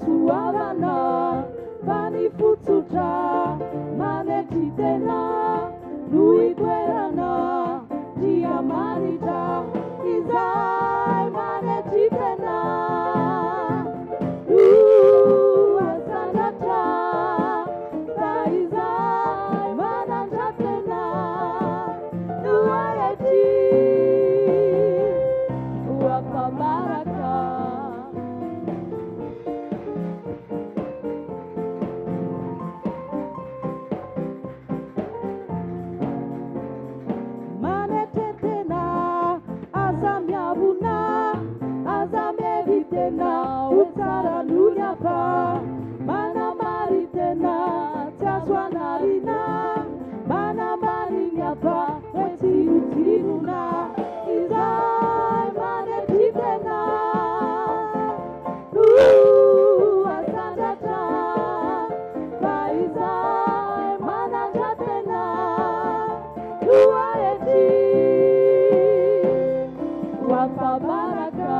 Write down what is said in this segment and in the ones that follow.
pasuavana pani futsuta manetitena lui kwerana dia manita izai manetitena asanata taizai manantatena nuaeti wapabaraka manetetena azamiabuna azamevitena utsara nunyapa mana maritena taswanarina mana marinyapa eti utiruna izai manetitena asandata baizai mananjatena uaeti wapabaraka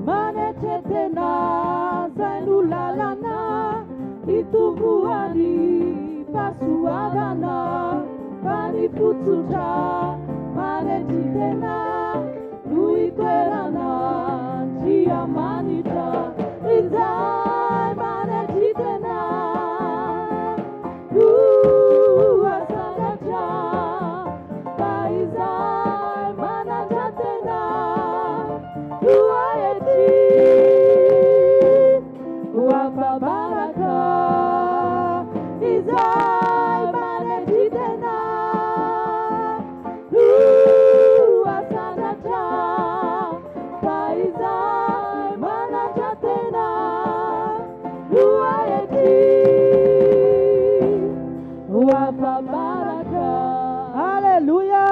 manetetena zainulalana itubuani pasuagana panifutsuta manetitena nuikwerana jiamanita izai manetitena asanata baizai mananjatena uaeti wapabaraka izai manetitena asanata baizai mananjatena uaeti wapabaraka. Haleluya.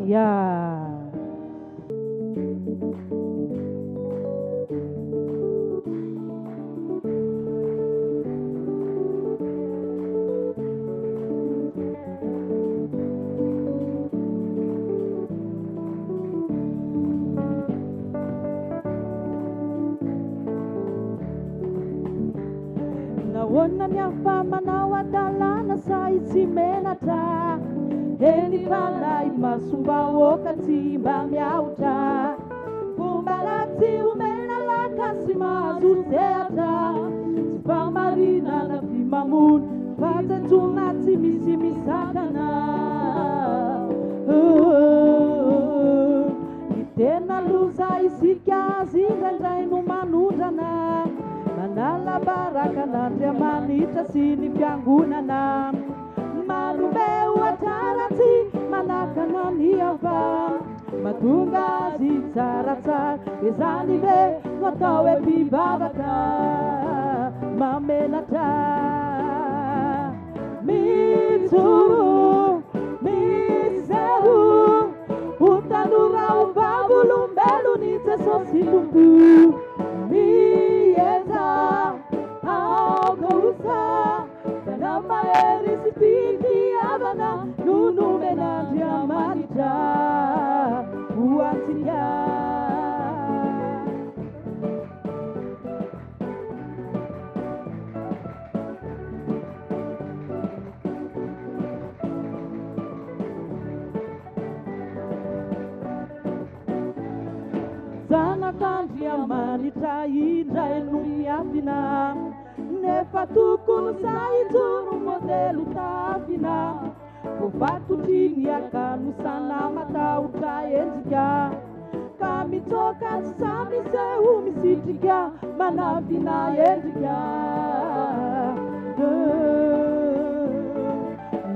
Haleluya. Naona niafa manao adalana sa itsy menatra eny falay masomba okatry mba miaotra fomba ratsy omena lakasy mahazo sehatra tsy famarinana fimamono fajanjona tsy misy misakana ny tena loza isika azy indraindray no manondrana manala baraka n'Andriamanitra sy ny fiangonana manome ohatraratsy manakana ny ava mahatonga azy tsaratsara izany ve no atao hoe mpivavaka mamenatra mitsoro miseho ho tanora ho vavolombelony Jesosy Tompo mieza aogausa tena mahery sy fitiavana no nomen'Andriamanitra ho antsika Zanak'Andriamanitra indray no miafina nefa tokony sahitsoro modelo tafina ho fatotry ny akano sana matahotra endrika ka mitsoka tsy samy seho misitrika manafina endrika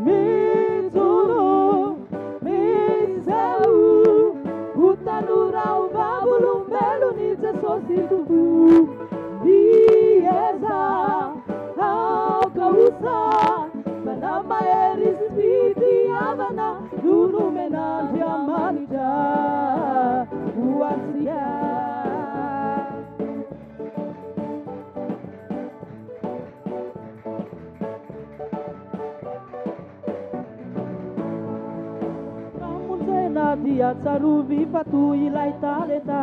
mitsoro miseho ho tanora ho vavolombelony Jesosy Tompo mieza aogausa manamahery sy fitiavana no nomen'Andriamanitra ho antsika namonjena dia tsarovy fa toy ilay talenta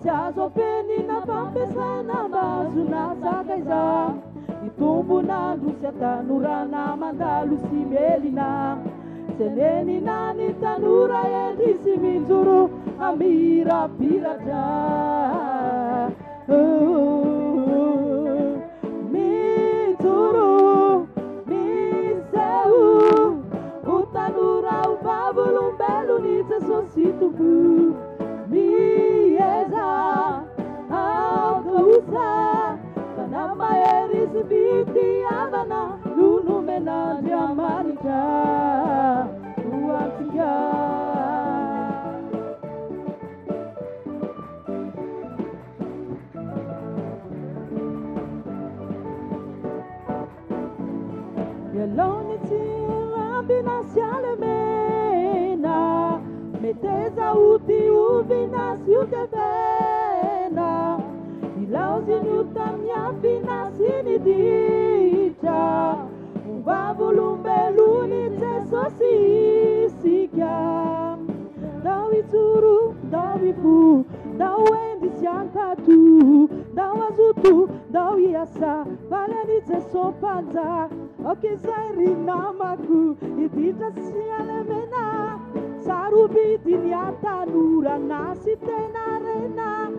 tsy azo ampenina fampiasaina mba azona sakaiza itombonandro sy atanorana mandalo sy melina senenina ny tanora endry sy minjoro amirapiratra minjoro miseho ho tanora ho vavolombelony Jesosy Tompo mieza aogausa manamahery sy fitiavana no nomen'Andriamanitra ho antsika Yeloni tirambina sialemena meteza uti uvina siutevena ilauzini utamiafina sinidita uvavulumbeluni Jesosy sika dawi turu dawi fu dawendi siankatu dawazutu dawi asa valeni Jesopanza okizairi namaku idita sialemena sarubitini atanura nasi tenarena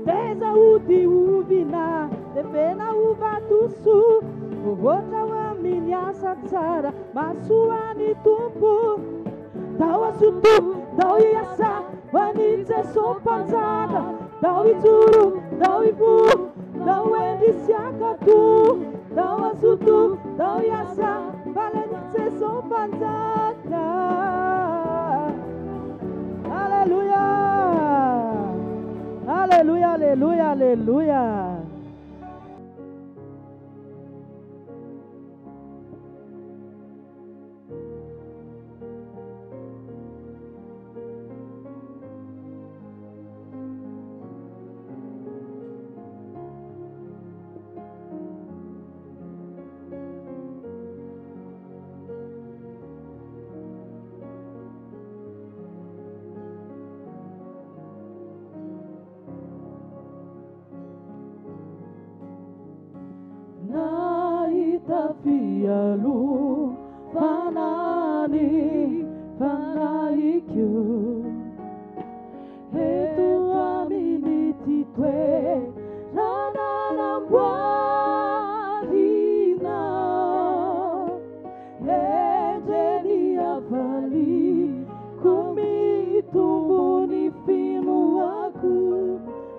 teza uti uvina tepena uvatusu uvotra wamini asa tsara masuani Tompo dawasutu dawi asa wani Jesopanzaka dawi turu dawi fu dawendi siakatu dawasutu dawi asa valeni Jesopanzaka Haleluya Haleluya Haleluya Haleluya Fia lu fanani fanaikyo Hetu amini titwe Rana nambwadina Ejeni afali Kumi tumbuni finu aku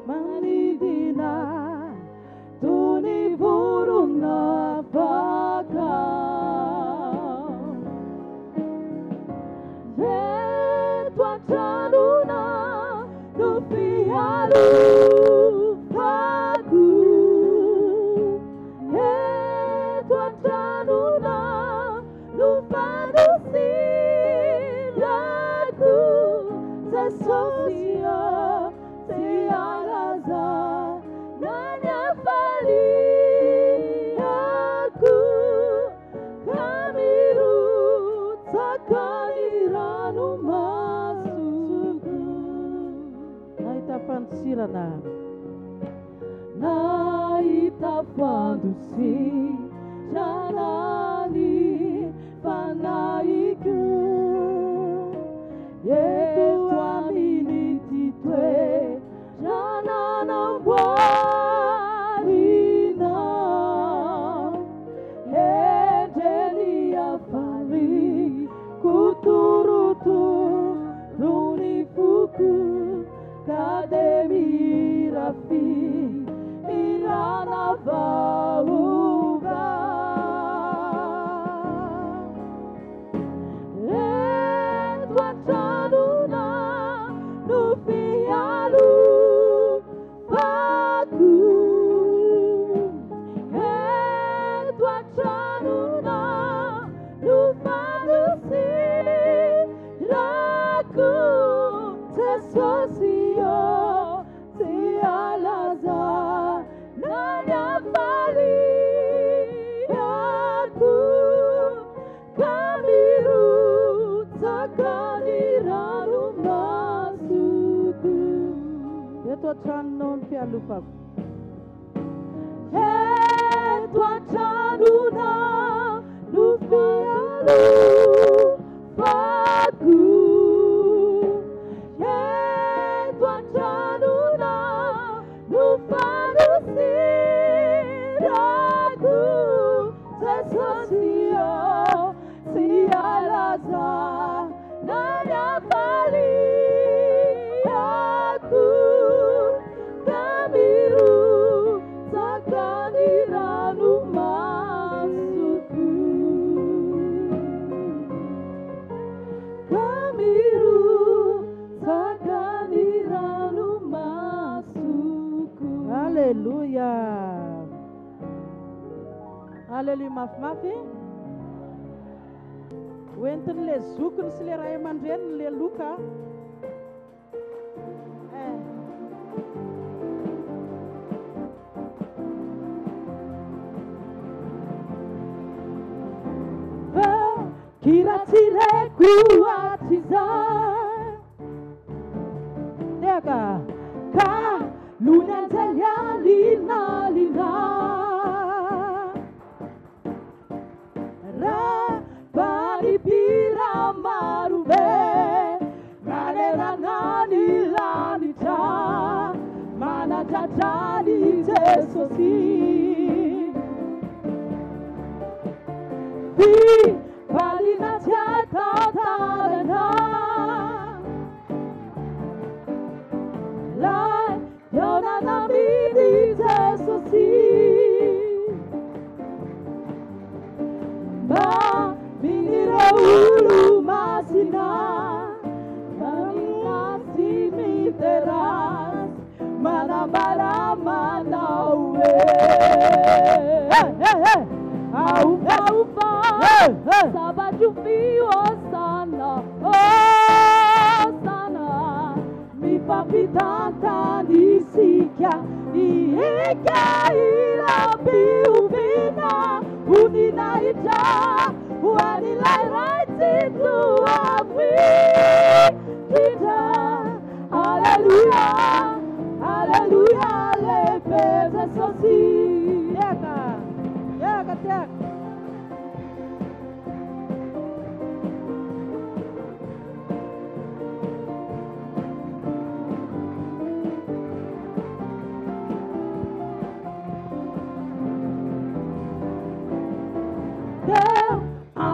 Manidina Tuni buruna baka Tua chanuna Nufialu Paku Tua chanuna Nufadu Siraku Sesosia Tiaraza Nanya Fali Aku Kamiru Takaniranu Masuku Naitafan Sirana Naitafan Dusi Janani Panaiku Yetu amini titwe Janana Mwarina Ejeni afali Kuturutu Runifuku Kademi Rafi Irana Vauva Edwa Chanuna Nufialu Paku Edwa Chanuna Nufadu Siraku Tesosio Tialaza Nanya Fali Aku Kamiru Takaniranu Masuku Tua chanon pia lupa Tua chanuna Nufialu Paku Tua chanuna Nufadu Siraku Tesosio Tialaza Nanya Fali Aku Kamiru Takaniranu Masuku Kamiru Takaniranu Masuku Haleluya Haleluya mafy Wentiny le zokiny sy le ray aman-dreniny le loka Kiratireko atizay Deka Ka lunantelya lina Ra Balipira maruve Manera nani lanita Mana tatani tesosi Vi Valina tiata tarana Lai Yona namidi tesosi Ma Minira ulu masina Kamina simiteras Manambara manawe Aufa Sabaju fio sana sana Mi papitanta nisikia Ieka ila piupina Unina ita Wanilai raiti tuawi Kita Hallelujah Hallelujah Le pete sosi Yeka Tek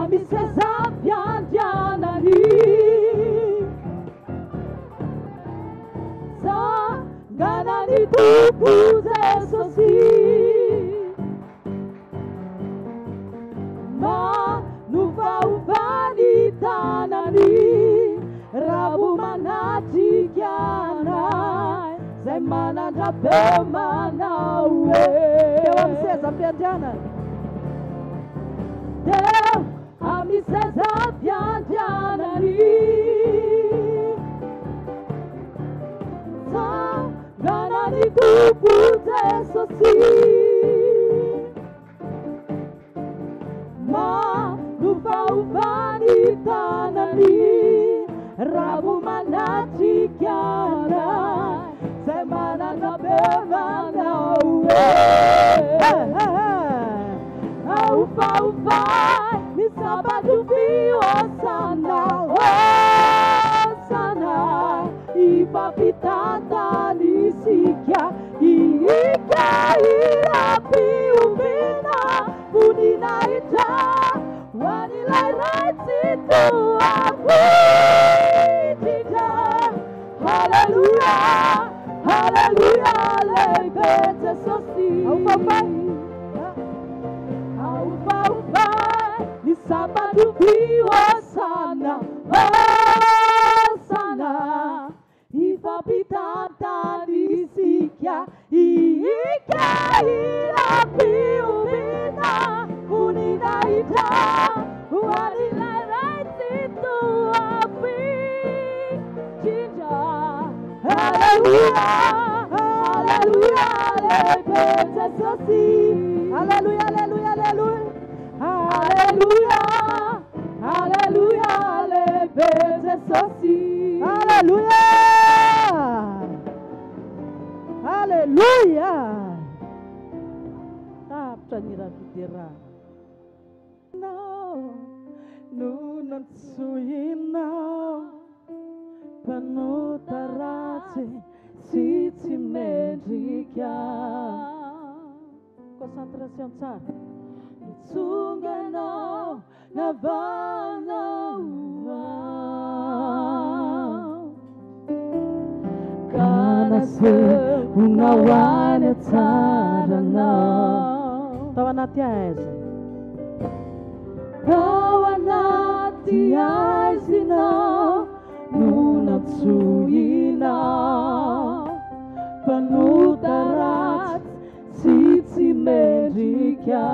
Amiseza vyanjanani Sa ganani tukuze sosi Ma nufa uvani tanani Rabu manati kiana Zemana drape manawe Dewa Amiseza vyanjanani Dewa Amiseza vyanjanani Sa ganani tukuze sosi Ma nufa uvani tanani Rabu manati kiana Semana napeva nawe Ufa ufa Nisabatu viwa sana Sana Ipa pitata nisikia Iika irapi umina Unina ita Wanilai raititu Akwitita Hallelujah Hallelujah Lebete sosi Aupa Nisabatu viwa sana Sana Ifa pitata nisikia Iika irapi umina Unina ita Wanila raititu Akwitita Hallelujah Hallelujah Lebete sosi Hallelujah Hallelujah Hallelujah Hallelujah Hallelujah Lebete sosi Hallelujah Hallelujah Taptanira videra No Nunan suyina Panutarate Siti medika Concentração tsara Tsungana Navana Kanase Unawana tsarana Tawanati aise Tawanati aise na Nunatsuina Panutarat Siti medika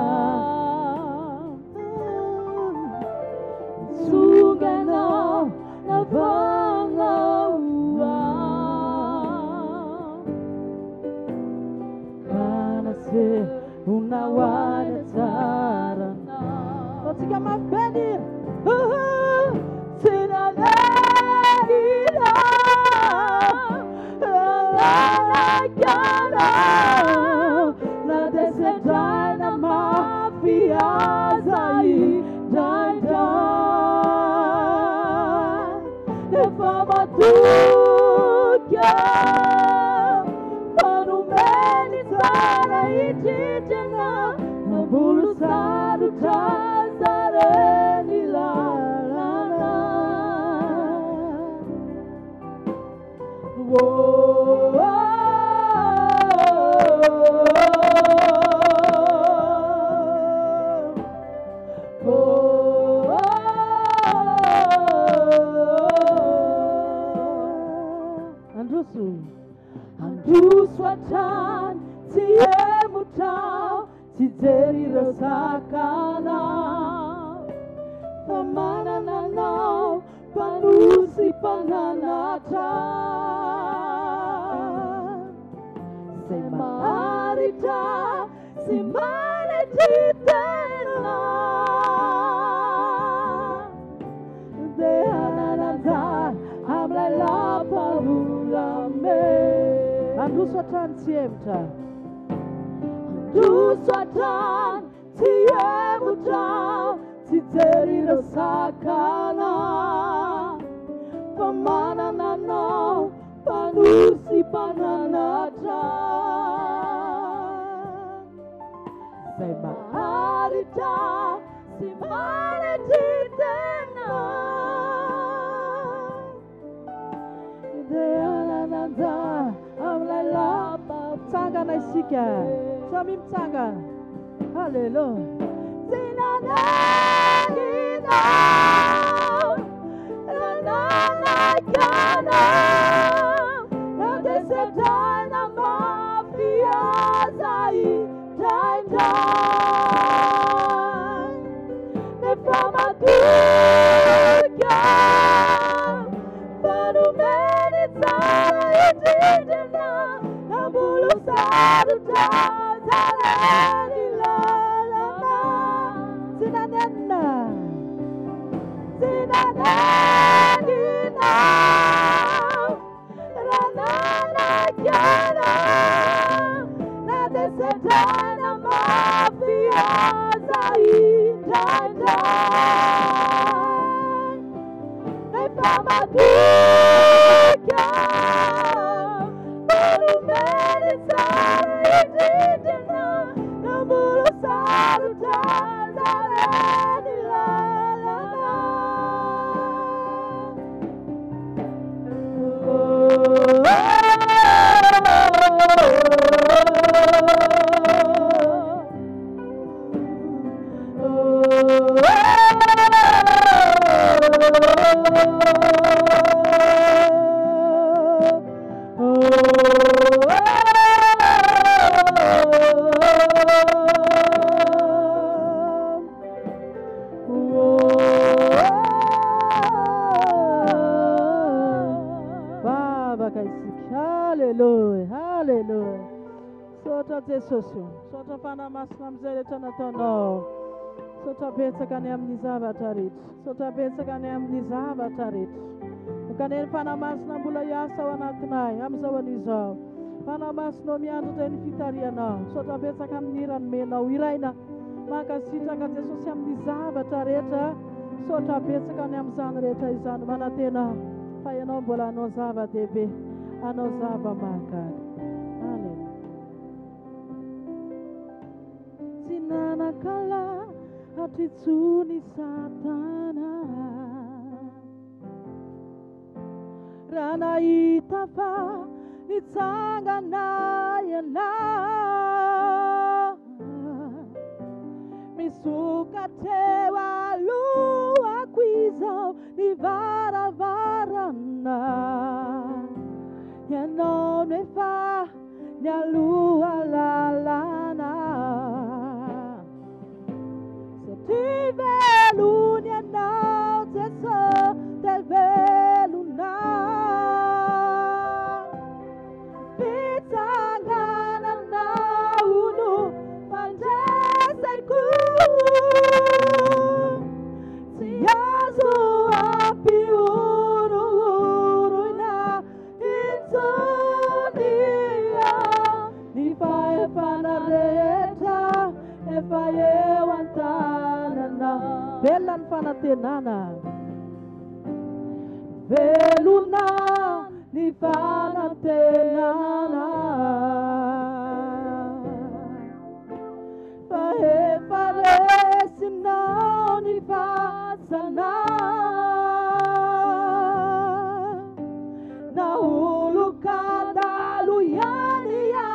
Sugana Navanga Kanase Unawana tsarana Totsiga mabenir Sinanelila Lalakana Na desedana mafia zai Jaja Nefama tukya Panumeni sana ititena Nabulu sadu tazareni lalana Whoa Anduswatan tiemutau Tizeri rosakana Pamana nanau Panusi pananata Semarita Simane titena Dehananata Amla la parulame Anduswatan tiemta Anduswatan tiemutau Tizeri rosakana Pamana nanau Panusi pananata Semarita Tsanga na isika. Samim tsanga. Hallelujah. Sota pana masna mzere tana tono. Sota betsa kane amnizava tarit. Sota betsa kane amnizava tarit. Kane pana masna bula yasa wanatnai amsa wanizo. Pana masno mianto ten fitariana. Sota betsa kan niran mena wiraina. Maka sita ka Jesus amnizava tareta. Sota betsa kane amsan reta izan manatena. Fayano bola no zava debe. Ano zava maka. Sinanakala hatitsuni satana rana itafa nitsanga nayana misukatewa lua kwizo nivaravarana yanonefa nyalua lalana Tivelunia now, teso, teveluna. Pitangana na unu, panjeseku. Siazu api uruina, insunia. Nifae panareta, efaye wantana. Velan fanatenana veluna ni fanatenana fahe faresina ni fasana na ulukada luyani ya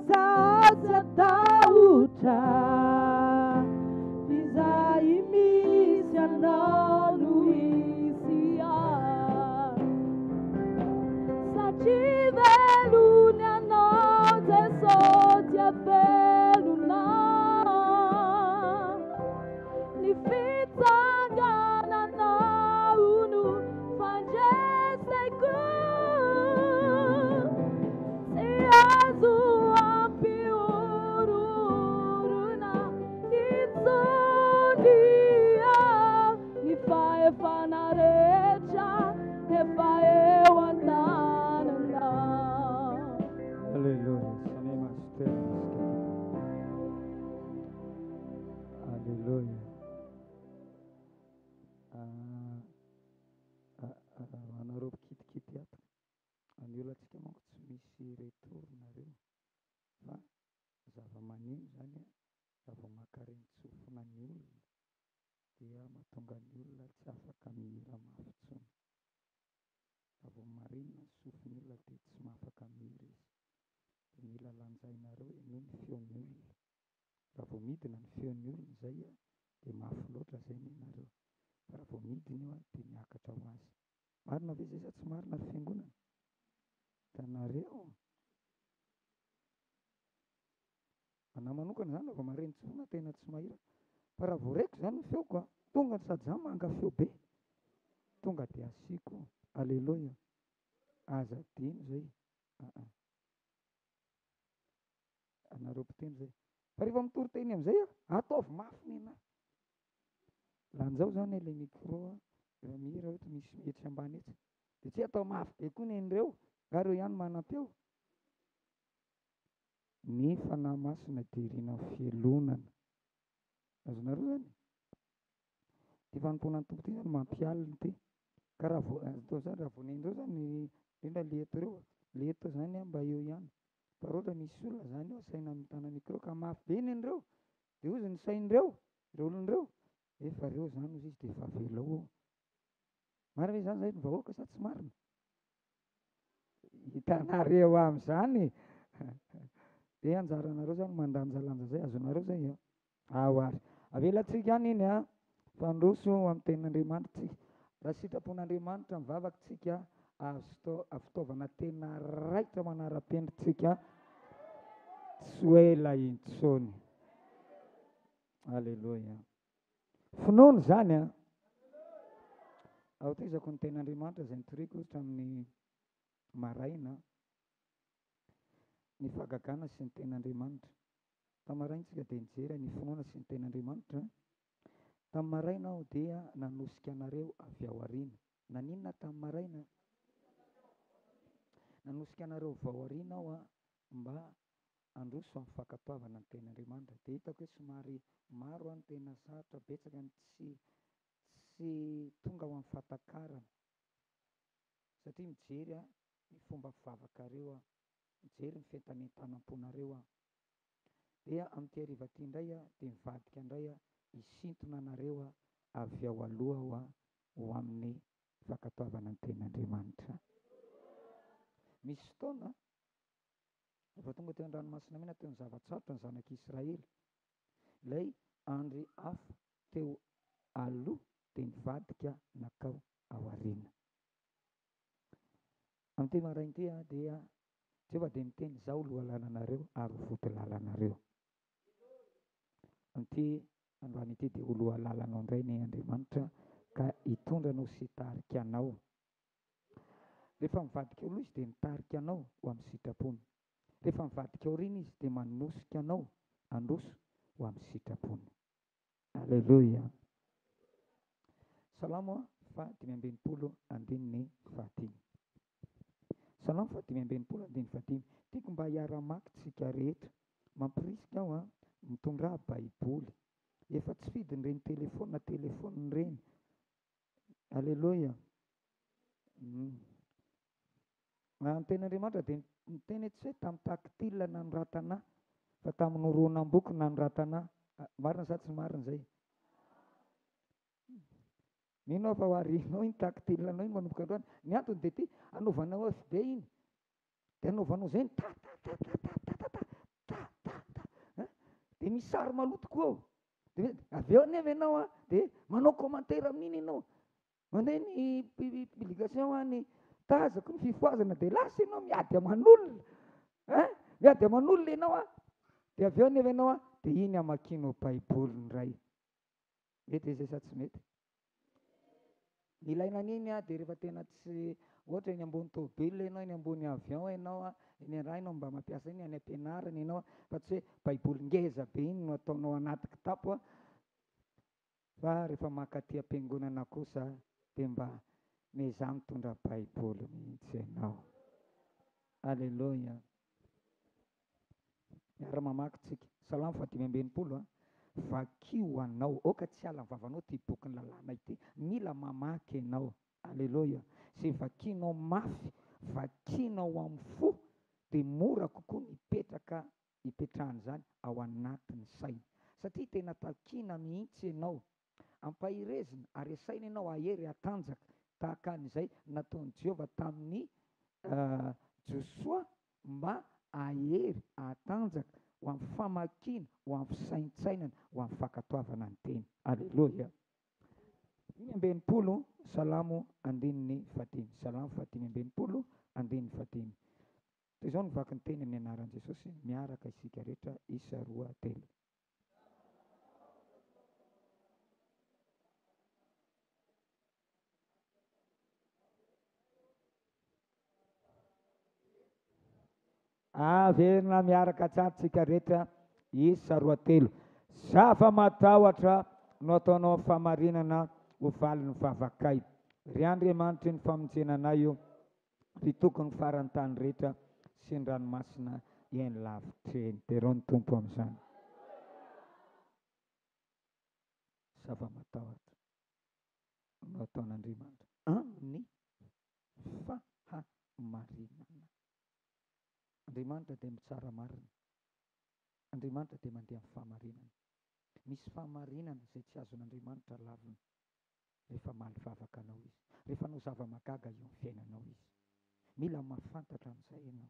sasa tauta dia mahatonga ny olona tsy afaka mihira mafy intsony. Raha vao marinina ny sofin'ny olona dia tsy mahafaka mihira izy. Dia mila lanjainareo eny ny feon'ny olona. Raha vao midina ny feon'ny olona izay dia mafy loatra izay ny nareo. Fa raha vao midina io dia miakatra ho azy. Marina ve izay sa tsy marina ny fiangonana? Hitanareo ana manokana izany raha vao mare nitsona tena tsy mahira. Fa raha vao raiko izany ny feoko tonga sady izany manga feo be, tonga dia asiako. Aleloia, aza dino izay. Anareo mpiteny izay. Fa rehefa mitory teny amin'izay ataovy mafy ny anahy. Lanjao izany ilay micro raha mihira ohatra misy mihetsy ambany etsy dia tsy atao mafy be koa ny an'ireo, ary eo ihany manam-peo. Ny fanahy masina dia iriana fialonana. Azonareo izany? Ty fanompoana ny tompo ty izany mampialina ity. Ka raha vao atao izany, raha vao ny andreo izany indrindra leto ireo, leto izany mba eo ihany. Fa raha ohatra misy olona izany eo saina mitana micro ka mafy be ny andreo, dia ozy ny sain'ireo, ireo olon'ireo, efa ireo izany ozy izy dia efa avela ao. Marina izany izay ny vahoaka sa tsy marina? Hitanareo amin'izany. Dia anjaranareo izany mandanjalanja izay, azonareo izay ao ary. Avelantsika ihany iny fandroso amin'ny tenin'Andriamanitra tsika. Raha sitrapon'Andriamanitra mivavaka tsika fitaovana tena raitra manara-penitra tsy ho ela intsony. Aleloia. Finoana izany ao tezako ny tenin'Andriamanitra izay nitoriako ohatra amin'ny maraina, ny fahagagana sy ny tenin'Andriamanitra. Tamin'ny maraina tsika dia nijery ny finoana sy ny tenin'Andriamanitra. Tamin'ny maraina aho dia nanosika anareo avy ao aoriana. Naninona tamin'ny maraina? Nanosika anareo avy ao aoriana aho mba handroso amin'ny fankatoavana ny tenin'Andriamanitra. Dia hitako hoe somary maro ny tena sarotra, betsaka ny tsy tonga ao amin'ny fahatakarana. Satria mijery ny fomba fivavakareo, mijery ny fentanentanam-ponareo. Dia amin'ity hariva ity indray dia mivadika indray hisintona anareo avy ao aloha ho amin'ny fankatoavana ny tenin'Andriamanitra. Misy fotoana rehefa tonga teo an-dranomasina mena teo ny zavatsarotra ny zanak'Israely. Ilay andro hafa teo aloha dia nivadika nakao ao aoriana. Amin'ity maraina ity dia Jehovah dia miteny izao loha lalanareo ary vody lalanareo. Amin'ity androany ity dia ho loha lalanao indray ny Andriamanitra ka hitondranao sy hitarika anao. Rehefa mivadika aloha izy dia mitarika anao ho amin'ny sitrapony. Rehefa mivadika aoriana izy dia manosika anao handroso ho amin'ny sitrapony. Aleloia. Salamo 5:5. Salamo 5:5. Tiako mba hiara-maky tsika rehetra. Mampirisika aho mitondra baiboly. Efa tsy fidin'ireny telefona ireny. Aleloia. Ny tenin'Andriamanitra dia miteny tsy hoe tamin'ny takitila nanoratana fa tamin'ny horonam-boky nanoratana. Marina sa tsy marina izay? Mino aho fa ho arianao iny takitilanao iny manomboka androany. Ny antony dia ity, anaovanao FB iny dia anaovanao izay dia misy sary maloto koa ao. Dia avy eo anefa ianao dia manao commentaire amin'iny ianao. Mandeha ny publication ny tazako ny fifoazana dia lasa ianao miady aman'olona. Miady aman'olona ianao dia avy eo anefa ianao dia iny amakianao baiboly indray. Mety izay sa tsy mety? Ilaina an'iny dia rehefa tena tsy ohatra eny ambony tômôbila ianao, eny ambony avion ianao, eny raha ianao mba mampiasa iny any am-pianarana ianao, fa tsy hoe baiboly ngeza be iny no ataonao anaty kitapo. Fa rehefa mankaty am-piangonana kosa dia mba mizaha mitondra baiboly mihitsy ianao. Aleloia. Miara-mamaky tsika Salamo 5:5. Vakio anao, oka tsy ala vavanao ty boky lalàna ity, mila mamaky ianao. Aleloia. Izay vakianao mafy, vakianao amin'ny fo dia mora kokoa hipetrahana izany ao anatin'ny saina. Satria tena takiana mihitsy ianao. ampahirezina ary asaina ianao ahery atanjaka tahaka an'izay nataon'i Jehovah tamin'ny Josoa mba ahery atanjaka ho amin'ny famakiana, ho amin'ny fisaintsainana, ho amin'ny fankatoavana ny teny. Alleloia. 5 Salamo 1:5. Salamo 5:5 1:5. Toy izao nivaky ny teny amin'ny anaran'i Jesosy, miaraka isika rehetra isa 2 3. Averina miaraka tsara tsika rehetra isa 2 3. Zava-matahotra no ataonao famarinana ho valin'ny vavakay. Ry Andriamanitra ny famonjenanay io, ry tokony farany tany rehetra sy ny ranomasina eny lavitreny. Terao ny tompo amin'izany. Zava-matahotra no ataon'Andriamanitra amin'ny fahamarinana. Andriamanitra dia mitsara marina. Andriamanitra dia mandeha amin'ny fahamarinana. Misy fahamarinana izay tsy azon'Andriamanitra lavina rehefa maly vavaka anao izy, rehefa anao zava-magaga eo amin'ny fiainanao izy. Mila mahafantatra an'izay ianao.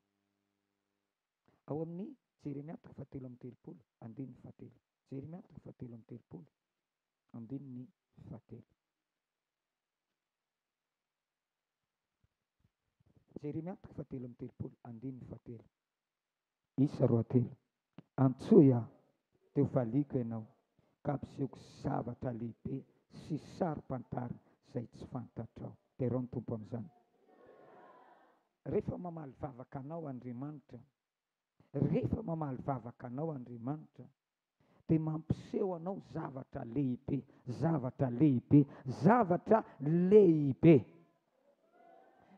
Ao amin'ny Jeremia 7:30 andininy 7. Jeremia 7:30 andininy 7. Jeremia 7:30 andininy 7. Isa 2 3. Antsoia teo valiko ianao ka ampisehoko zavatra lehibe sy sarim-pantary izay tsy fantatrao. Terao ny tompo amin'izany. Rehefa mamaly vavaka anao Andriamanitra, rehefa mamaly vavaka anao Andriamanitra, dia mampiseho anao zavatra lehibe, zavatra lehibe, zavatra lehibe.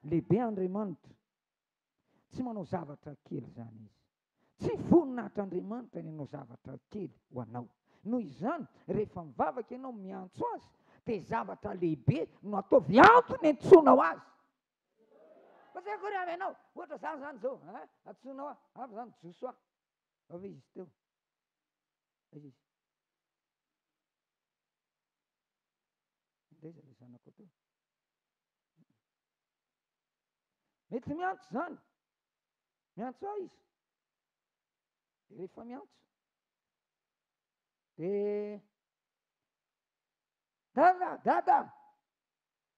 Lehibe Andriamanitra, tsy manao zavatra kely izany izy. Tsy voninahitr'Andriamanitra ny anao zavatra kely ho anao. Noho izany, rehefa mivavaka ianao miantso azy, dia zavatra lehibe no ataovy antony antsoinao azy. Fa akory avy ianao, ohatra zany zao, antsoinao avy zany Josoa. Avy izy teo. Izy. Ndaiza ilay zanako teo. Mety miantso zany. Miantso aho izy. Rehefa miantso. Dia dada.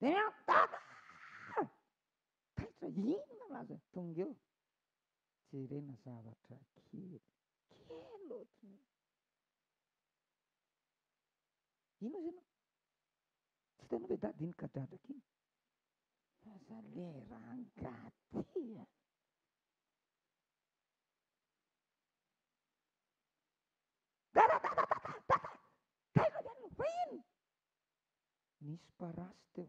Dia miantso dada. Taitra inona laza tonga eo. Jerena zavatra kely. Kely ohatriny. Ino izy ianao? Tsy hitanao hoe dady iny kadradraka iny. Aza lera angaty. Dada. Taitra ianao, fa ino? Nisy parasy teo.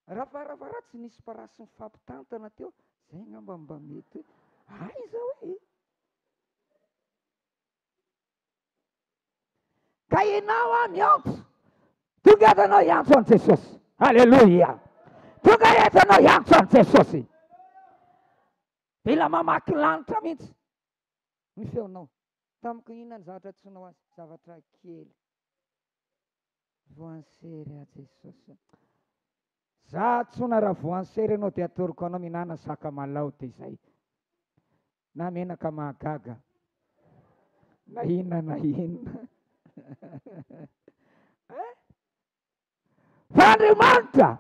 Raha tsy nisy parasy mifampitantana teo, zay ngamba mba mety. Aiza hoe? Ka ianao miantso. Tonga eto anao hiantso an' Jesosy. Alleluia. Tonga eto anao hiantso an' Jesosy. Mila mamaky lanitra mihitsy. Ny feonao. Tamiko inona ny zavatra antsoinao azy? Zavatra kely. Voansery a Jesosy. Za tsona raha voansery ianao dia atoroko anao minana sakamalaho dia izay. Na menaka mahagaga. Na inona. Fa Andriamanitra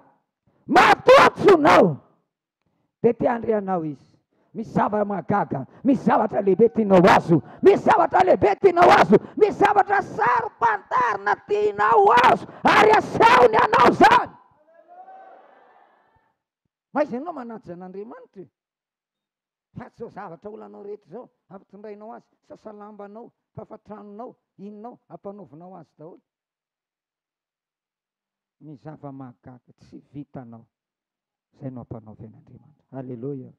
matoatsonao dia te handrianao izy. Misy zava-magaga, misy zavatra lehibe tianao azo, misy zavatra lehibe tianao azo, misy zavatra sarom-pantarina tianao azo, ary asehony anao zany. Ma izy ianao manaja an'Andriamanitra. Fa tsy zao zavatra olanao rehetra zao, ampitondrainao azy, sasalambanao, fafatranonao, inonao, ampanaovinao azy daholo. Ny zava-magaga tsy vitanao, izay no ampanaovy an'Andriamanitra. Alleluia.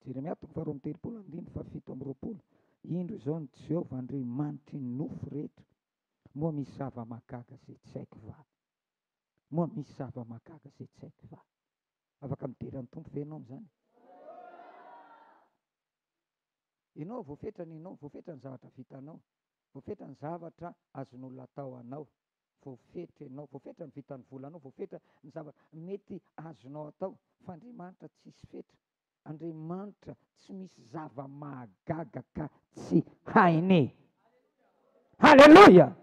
Jeremia 7:30 indro izao ny Jehovah Andriamanitra ny nofo rehetra. Moa misy zava-magaga izay tsy haiko va. Moa misy zava-magaga izay tsy haiko va. Afaka mideran'ny tompo ve ianao amin'izany? Ianao voafetrany ianao, voafetrany zavatra vitanao, voafetrany zavatra azon'olona atao anao, voafetra ianao, voafetra ny vitan'ny volanao, voafetra ny zavatra mety azonao atao. Fa Andriamanitra tsisy fetra. Andriamanitra tsy misy zava-mahagaga ka tsy hainy. Halleloja!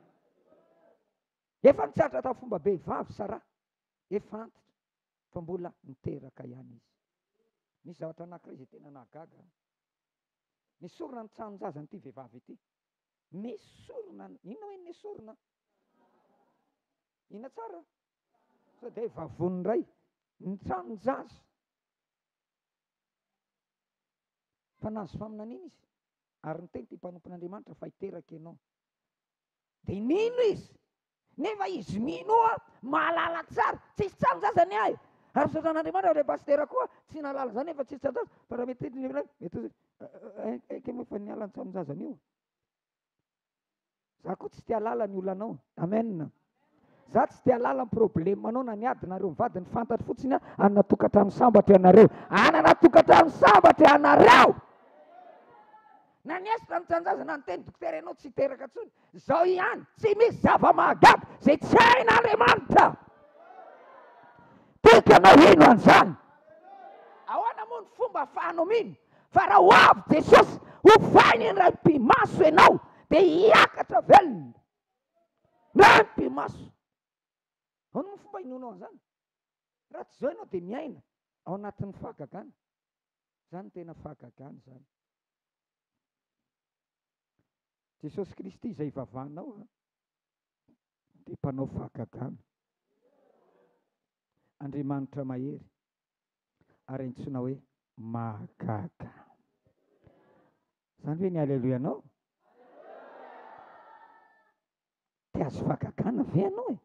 Efa nitsatra tamin'ny fomba behivavy Sara, efa antitra fa mbola miteraka ihany izy. Misy zavatra anankiray izay tena nahagaga. Nisorona ny tranonjazan'ity vehivavy ity. Nisorona, inona hoe nisorona? Ina tsara? Sao dia vavony iray, ny tranonjaza. Fa nazo faminaniana izy. Ary niteny ty mpanompon'Andriamanitra fa hiteraka ianao. Dia nino izy? Nefa izy minoa mahalala tsara, tsisy tranonjazany ahy. Ary fisaotran'Andriamanitra ilay pastera koa tsy nalala zany nefa tsisy tranonjaza. Fa raha mety moa fa niala ny tranonjazany io. Za koa tsy tia lala ny olanao. Amen. Za tsy tia lala ny problemanao na niadinareo mivady, ny fantatra fotsiny anana tokantrano sambatra ianareo. Anana tokantrano sambatra ianareo. Na niesitra ny tranonjaza na niteny dokotera ianao tsy hiteraka intsony. Zao ihany, tsy misy zava-mahagaga zay tsy hain'Andriamanitra. Tikanao ino an'izany? Ahoana moa ny fomba ahafahanao mino? Fa raha ho avy Jesosy hofainy ny raim-pimaso ianao dia hiakatra velona. Raim-pimaso. Ahoana moa fomba hinonao an'izany? Raha tsy zao ianao dia miaina ao anatin'ny fahagagana. Zany tena fahagagana zany. Jesosy Kristy izay vavanao dia mpanao fahagagana. Andriamanitra mahery ary antsoina hoe mahagaga. Zany hoe ny halelojanao? Dia azo fahagagana ve ianao e?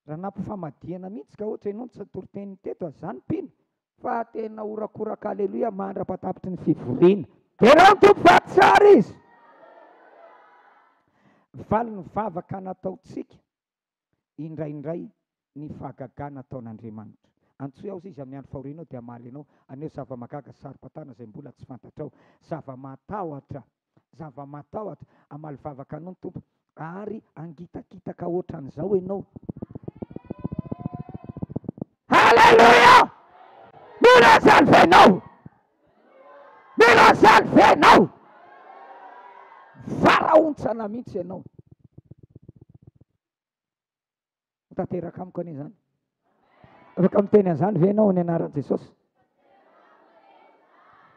Raha nampifamadihana mihitsy ka ohatra ianao tsy toriteny teto zany mpino. Fa tena orakoraka haleloja mandra-patapitry ny fivoriana. Tena tompo tsara izy. Valo ny vavaka nataontsika indraindray ny fahagagana ataon'Andriamanitra. Antsoy ao izy amin'ny andro fahorianao dia amaly ianao aneo zava-mahagaga sarom-patana izay mbola tsy fantatrao. Zava-matahotra amaly vavaka anao ny tompo ary angitakitaka ohatran'izao ianao. Halleluja! Mila salvenao! Mila salvenao! Varaontsana mihitsy ianao. Tanteraka amiko anie zany. Afaka miteny an'izany ve ianao ny anaran'i Jesosy?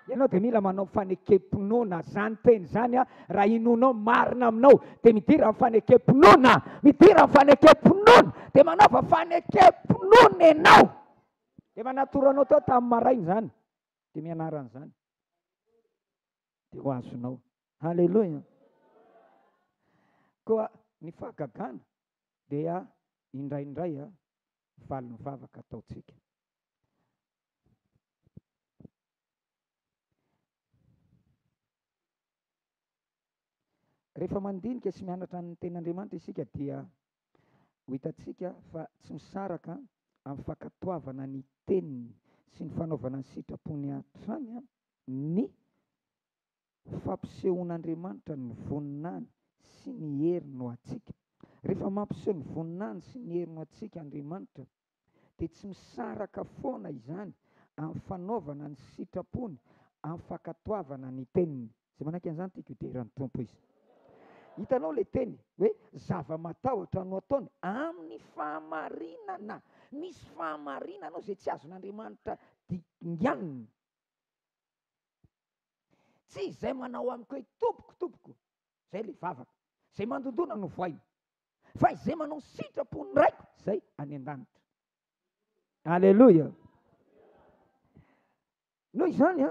Ianao dia mila manao fanekem-pinoana zany teny zany raha inonao marina aminao dia midira fanekem-pinoana. Midira fanekem-pinoana dia manaova fanekem-pinoana ianao. Dia manatoro anao tao tamin'ny maraina zany. Dia mianaran'izany. Dia ho azonao. Halleluja. Koa ny fahagagana dia indraindray valo ny vavaka ataontsika. Rehefa mandinika sy mianatra ny ten'Andriamanitra isika dia ho hitantsika fa tsy misaraka amin'ny fankatoavana ny teniny sy ny fanaovana ny sitrapony hatrany ny fampisehoan'Andriamanitra ny voninany sy ny heriny ho antsika. Rehefa mampiseho ny voninany sy ny heriny ho antsika Andriamanitra dia tsy misaraka foana izany amin'ny fanaovana ny sitrapony, amin'ny fankatoavana ny teniny. Izay manaiky an'izany tiako hideran'ny tompo izy. Hitanao ilay teny hoe zava-matahotra no ataony amin'ny fahamarinana. Misy fahamarinana izay tsy azon'Andriamanitra dinganina. Tsy izay manao amiko hoe tompoko, izay ilay vavaka, izay mandondona no voainy. Fa izay manao sitrapony raiko, izay any an-danitra. Halleluja. Noho izany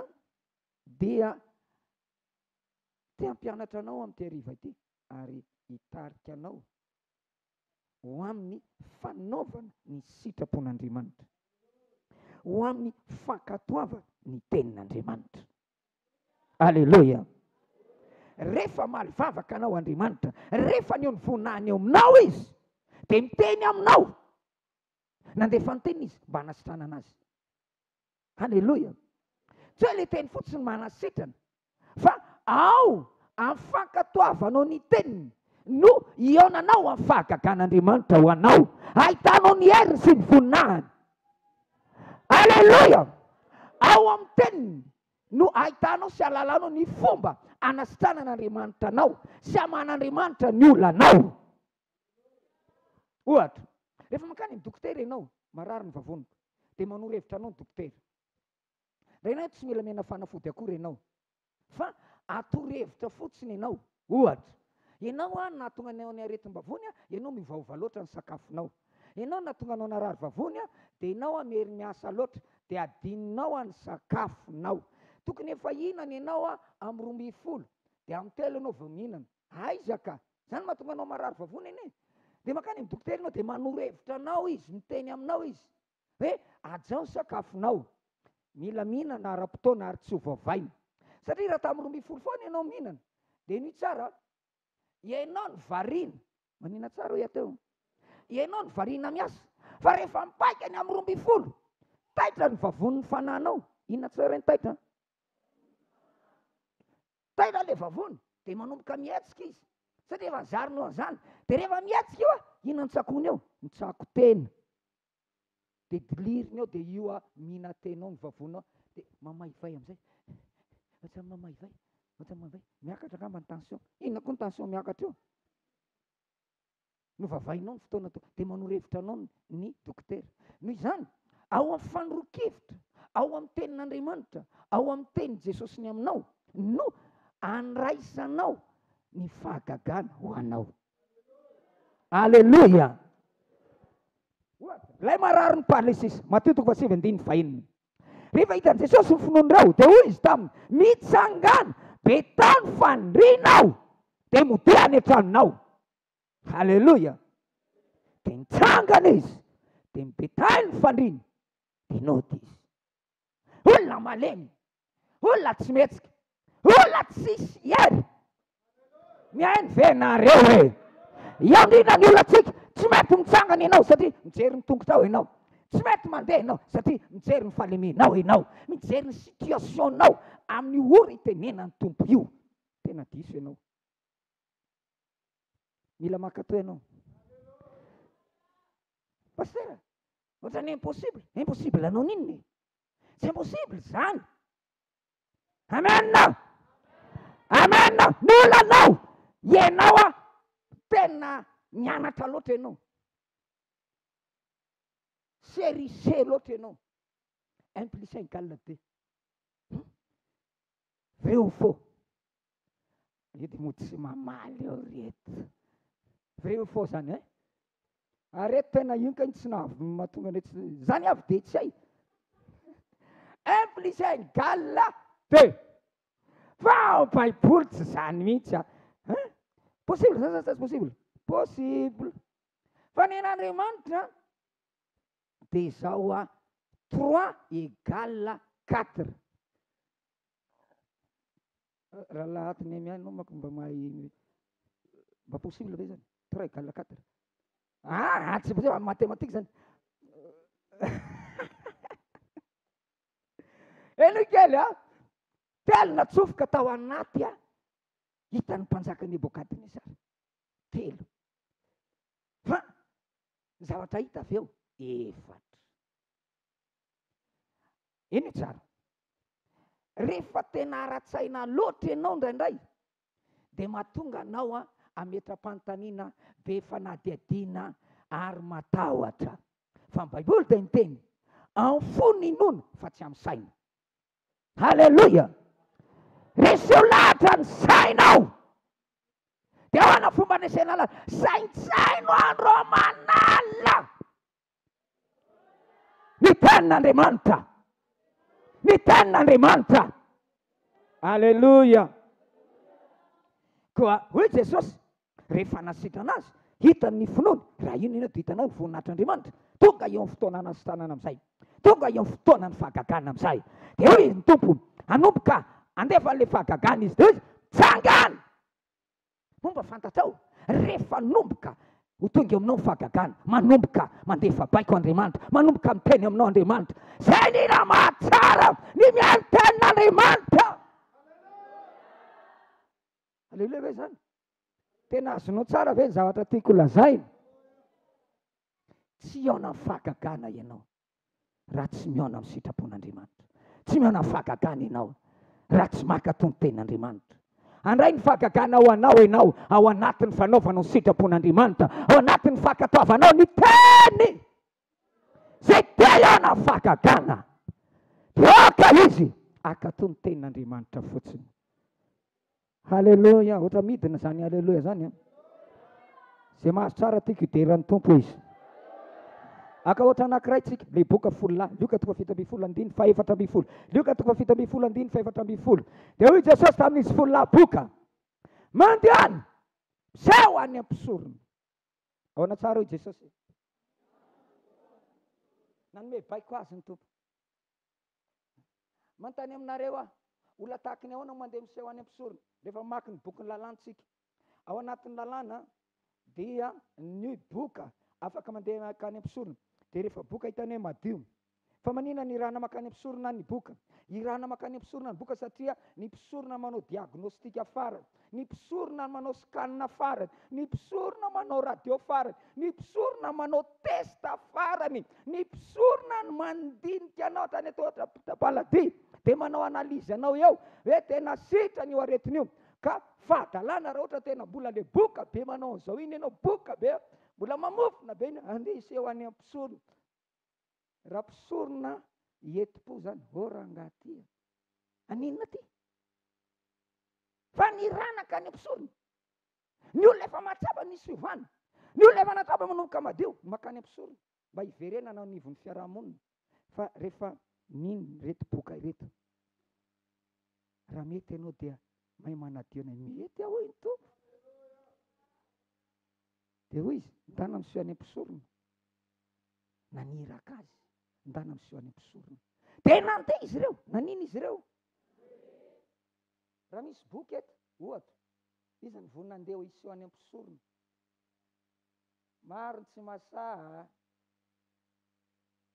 dia te hampianatra anao amin'ity hariva ity ary hitarika anao ho amin'ny fanaovana ny sitrapon'Andriamanitra, ho amin'ny fankatoavana ny tenin'Andriamanitra. Halleluja. Rehefa maly vavaka anao Andriamanitra, rehefa ny voninahiny eo aminao izy dia miteny aminao. Nandefa ny teniny izy mba hanasitrana anazy. Halleluja. tsy hoe le teny fotsiny manasitrana, fa ao amin'ny fankatoavanao ny teniny no ionanao amin'ny fahagagan'Andriamanitra ho anao, ahitanao ny heriny sy ny voninahiny. Aleloia. Ao amin'ny teniny no ahitanao sy alalanao ny fomba anasitranan'Andriamanitra anao sy aman'Andriamanitra ny olanao. Ohatra, rehefa mankany amin'ny dokotera ianao, marary ny vavoniko, dia manoro-hevitra anao ny dokotera. Renao tsy mila mena fanafody akory ianao, fa atoro-hevitra fotsiny ianao. Ohatra, ianao nahatonga anao ny aretim-bavony, ianao mivaova loatra ny sakafonao. Ianao nahatonga anao narary vavony, dia ianao mery miasa loatra, dia adininao ny sakafonao. Tokony efa hihinana ianao amin'ny 12, dia amin'ny 3 ianao vao mihinana. Aizaka, zany mahatonga anao marary vavony iny. Dia makany amin'ny dokotera ianao dia manoro-hevitra anao izy, miteny aminao izy hoe ajao ny sakafonao, mila mihinana ara-potoana ary tsy hovavaina. Satria raha tamin'ny 12 foana ianao mihinana, dia ny tsara, ianao ny variana, manina tsara ho teo, ianao ny variana miasa, fa rehefa mipaika ny amin'ny 12, taitra ny vavon'ny fananao, inona tsara ny taitra? Taitra le vavony, dia manomboka mietsika izy, satria efa zarinao an'izany. Dia rehefa mietsika io, inona ny tsakony eo? Ny tsako tena. Dia diliriny eo, dia io mihina tenao ny vavonao, dia mamaivay amin'izay. Ohatsa mamaivay, ohatsa mamaivay, miakatra angamba ny tension. Inona koa ny tension miakatra eo? Novavainao ny fotoana to, dia manoro-hevitra anao ny dokotera. Noho izany, ao amin'ny fanoroki-hevitra, ao amin'ny tenin'Andriamanitra, ao amin'ny tenin' Jesosy ny aminao, no andraisanao ny fahagagana ho anao. Aleluia. Ilay marary ny paralysisy, Matteo 7:21. Rehefa hitan'i Jesosy ny finoan'ireo, dia hoy izy taminy, mitsangana betany fandrianao, dia modehany an-tranonao. Aleluia. Dia nitsangana izy, dia mibetany ny fandriany, dia nody izy. Olona malemy, olona tsy metsika, olona tsisy hery. Mihaino ve nareo e? Iandrina ny olona tsika, tsy mety mitsangana ianao satria mijery ny tongotrao ianao. Tsy mety mandeha ianao satria mijery ny fahalemenao ianao. Mijery ny situationao amin'ny ory itenenany tompo io. Tena diso ianao. Mila makatoa ianao. Pasteur, ohatrany impossible. Impossible anao ninny. C'est impossible zany. Amen. Amen. Nolanao. Ianao tena mianatra loatra ianao. Sérisé loatra ianao. 1 + 1 = 2. Vrai ou faux? Edy mo tsy mamaly eo reto. Vrai ou faux zany, areto tena inkany tsy mahatonga ny zany avy dia tsy hay. 1 + 1 = 2. Fa ao Baiboly tsy zany mihitsy. Possible zany sa tsy possible? Possible. Fa ny an'Andriamanitra dia zao 3 = 4. Raha lahatiny mianao manko mba mahay, mba possible ve zany? 3 = 4. Tsy possible, matematika zany. Elo kely telo natsofoka tao anaty hitan'ny mpanjaka Nebokadnesara. Telo. Fa zavatra hita avy eo 4. Ino tsara? Rehefa tena ara-tsaina loatra ianao indraindray, dia mahatonga anao ametra-panontaniana be fanadihadiana ary matahotra. Fa ny Baiboly dia miteny, amin'ny fony inoana fa tsy amin'ny saina. Haleluia. Rehefa lahatra ny sainao, dia ahoana fomba nesena lahatra? Saintsaino andro manala ny tenin'Andriamanitra. Ny tenin'Andriamanitra. Aleluia. Koa hoy Jesosy, rehefa nasitrana azy, hitany ny finoany, raha ino dia hitanao ny voninahitran'Andriamanitra. Tonga eo amin'ny fotoana anasitranana amin'izay. Tonga eo amin'ny fotoana ny fahagagana amin'izay. Dia hoy ny tompo, anomboka andefa an'ilay fahagagana izy. Dia hoy, tsangana. Momba fantatrao, rehefa nomboka ho tonga eo aminao ny fahagagana, manomboka mandefa baiko Andriamanitra, manomboka miteny aminao Andriamanitra. Zay nina mahatsara ny mihaino tenin'Andriamanitra. Andriamanitra. Aleluia ve zany. Tena azonao tsara ve ny zavatra tiako lazaina? Tsy mihaona amin'ny fahagagana ianao raha tsy mihaona amin'ny sitrapon'Andriamanitra. Tsy mihaona amin'ny fahagagana ianao raha tsy maka tony ten'Andriamanitra. Andray ny fahagagana ao anao ianao ao anatin'ny fanaovanao ny sitrapon'Andriamanitra, ao anatin'ny fankatoavanao ny teny zay te hihaona amin'ny fahagagana. Aka izy akatony ten'Andriamanitra fotsiny. Haleluia. Ohatra midina zany haleluia zany. Zay mahazo tsara tiako hideran'ny tompo izy. Aka ohatra anankiray tsika, le boka folo Luka 7:12, 4:12. Luka 7:12, 4:12. Dia hoy Jesosy tamin'izy folo boka, mandehany seho any am-pisorona. Ahoana tsara hoy Jesosy? Nanome baiko azy ny tompo. Manontany aminareo aho, olona tahaka ny ahoana mandeha miseho any am-pisorona? Rehefa mamaky ny boky ny lalàntsika, ao anatin'ny lalàna dia ny boka afaka mandeha makany am-pisorona. Dia rehefa boka hitany hoe madio, fa manina ny irana makany am-pisorona ny boka? Irana makany am-pisorona ny boka satria ny mpisorona manao diagnostika farany, ny mpisorona manao scanna farany, ny mpisorona manao radio farany, ny mpisorona manao testa farany, ny mpisorona mandinika anao tany atao-balady dia manao analizy anao eo hoe tena sitrany io aretiny io. Ka fahadalana raha ohatra tena mbola le boka be manao an'izao iny ianao, boka be mbola mamofona be iny, andeha iseho any am-pisorona. Raha mpisorona enti-po zany, rangaty aninona ty? Fa ny ranaka any am-pisorona. Ny olona efa mahatsapa ny fiovana, ny olona efa nahatsapa manomboka madio makany am-pisorona mba hiverenana ny nivon'ny fiarahamonina. Fa rehefa niny reto boka ireto, raha mety ianao dia mahay manadio anay, mety aho iny tompo. Dia hoy izy, ndana miseho any am-pisorona. Naniraka azy, ndana miseho any am-pisorona. Dia nandeha izy ireo, nanina izy ireo? Raha misy boky eto, ohatra, izy ny vonina andeha hiseho any am-pisorona. Maro tsy masaha.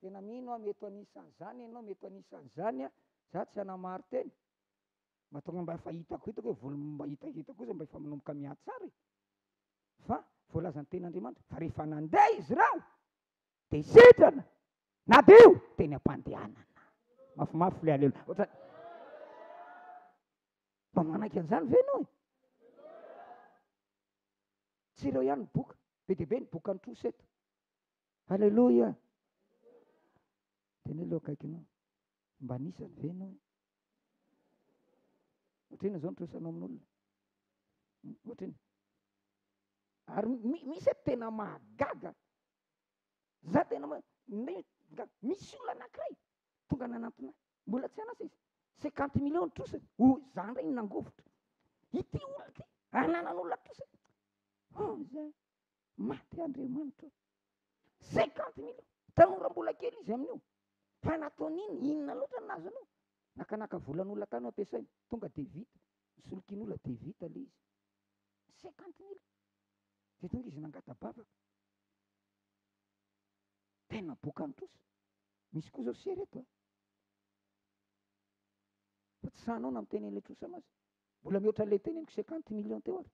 Tena mino mety anisan'izany ianao, mety anisan'izany za tsy hanamary teny. Mba tonga mba efa hitako hoe volomba hitahita kosa mba efa manomboka mihatsara. Fa voalazan'ny ten'Andriamanitra, fa rehefa nandeha izy ireo dia sitrana na dio teny am-pandehanana. Mafimafy le aleluia. Ohatra mba manaiky an'izany ve ianao? Tsy ireo ihany ny boka, be dia be ny boka an-trosa eto. Haleluia. Teny aloha akaikinao, mba nisany ve ianao? Ohatriny izao nitrosanao amin'olona. Ohatriny. Ary misy eto tena mahagaga. Za tena misy olona anankiray tonga nanantona, mbola tsy anasa izy, 50 millions nitrosany. Zany reny nangovotra. Ity olona ity, ananan'olona trosany. Zay maty Andriamanitra. 50 millions. Tanora mbola kely izy amin'io. Fa nataon'iny, inona loatra nazo anao? Nakanaka volan'olona tany ampiasainy, tonga dia vita. Solokin'olona dia vita le izy. 50 millions. Dia tonga izy nangatabavaka. Tena boka an-trosa. Misy koa zao sereto. Fa tsy sahanao na miteny an'ilay trosa anazy. Mbola mihoatra an'ilay teneniko 50 millions teo ary.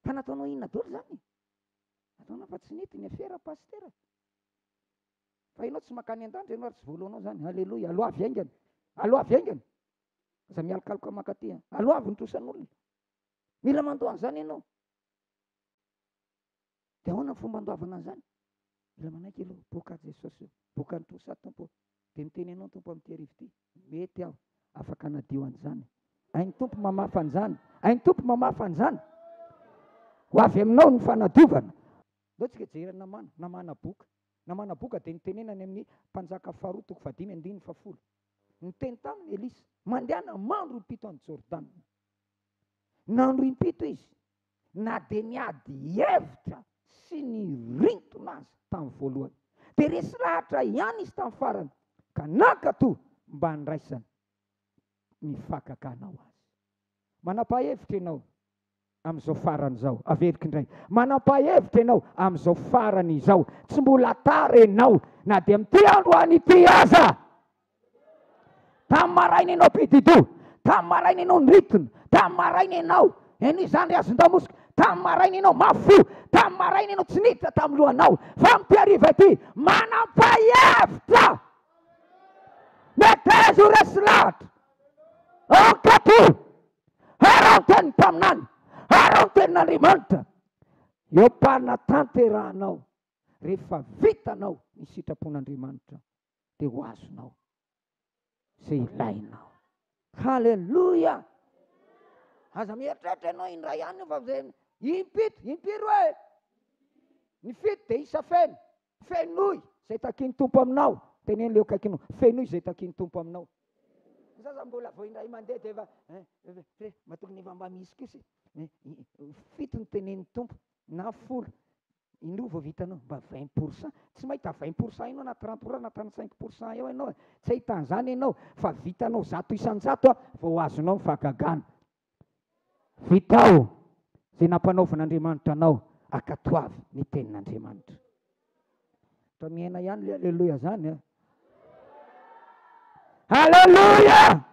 Fa nataonao inona daholo zany? Nataonao fa tsy nety ny afera pastera. Fa ianao tsy makany an-danitra ianao ary tsy voaloanao zany. Haleloia. Aloavy aingana. Aloavy aingana. Za mialokaloka makaty. Aloavy ny trosan'olona. Mila mandoa an'izany ianao. Dia ahoana ny fomba andoavana an'izany? Mila manaiky aloha, boka Jesosy, boka ny trosa tompo. Dia miteny ianao tompo amin'ity arivo ity. Mety aho, afaka anadio an'izany. Hainy tompo mamafa an'izany. Hainy tompo mamafa an'izany. Ho avy aminao ny fanadiovana. Ndao tsika jerena namana boka. Namana boka dia nitenenany amin'ny mpanjaka faharoa 5:10. Niteny taminy Elisa, mandehana mandro impito any Jordana. Nandro impito izy, na dia niady hevitra sy ny rintona azy tamin'ny voalohany. Dia resy lahatra ihany izy tamin'ny farany, ka nankato mba handraisany ny fahagaganao azy. Manapa-hevitra ianao amin'izao farany izao, averiky indray. Manapa-hevitra ianao amin'izao farany izao. Tsy mbola tara ianao, na dia amin'ity andro any ity aza. tamin'ny maraina ianao pidido, tamin'ny maraina ianao niritona, tamin'ny maraina ianao izany ry azon-damosika, tamin'ny maraina ianao mafo, tamin'ny maraina ianao tsy niditra tamin'ny lohanao, fa mitiariva ity manam-pahefitra mety ho resy lahatra ankato arao-teny taminany, arao-tenin'Andriamanitra. Eo mpanina tanterahanao, rehefa vitanao ny sitrapon'Andriamanitra dia ho azonao izay ilainao. Halleloja. Aza mieritreritra ianao indray ihany fa zay impiro e, ny fito dia isa feno, fenoy izay takiany tompo aminao. Teneny leo kaikinao, fenoy izay takiany tompo aminao. Zaza mbola vao indray mandeha dia efa matokony efa mba misy kosa fito ny tenen'ny tompo na folo. Indro vao vitanao mba 20%, tsy mahita 20% ianao na 30% na 35% eo ianao, tsy ahitan'izany ianao, fa vitanao 100 isan-jato vao azonao mifagagana. Vitao izay nampanaovan'Andriamanitra anao akatoavy ny tenin'Andriamanitra. Fa miaina ihany le alleluia zany. Halleluja.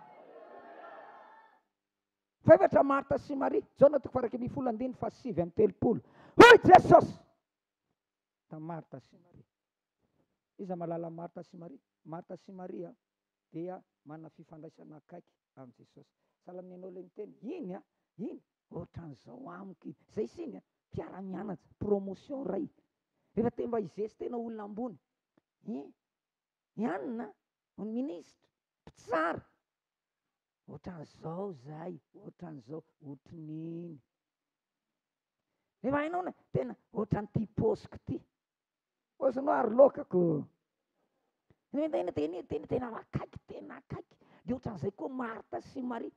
Faevatra Marta sy Maria, Jaona 2:7-7. Hoy Jesosy ta Marta sy Maria. Iza malala Marta sy Maria? Marta sy Maria dia manana fifandraisana akaiky amin'ny Jesosy. Sahala amin'nao le miteny, iny ohatran'izao amiko zay siny mpiara-mianatra, promotion ray. Rehefa te mba hizesy tena olona ambony, ianona ministra, mpitsara, ohatran'izao zay, ohatran'izao, ohatran'iny. Rehefa hainao tena ohatran'ity posiko ty, osanao ary lokako. Tena akaiky, tena akaiky. Dia ohatran'izay koa Marta sy Maria.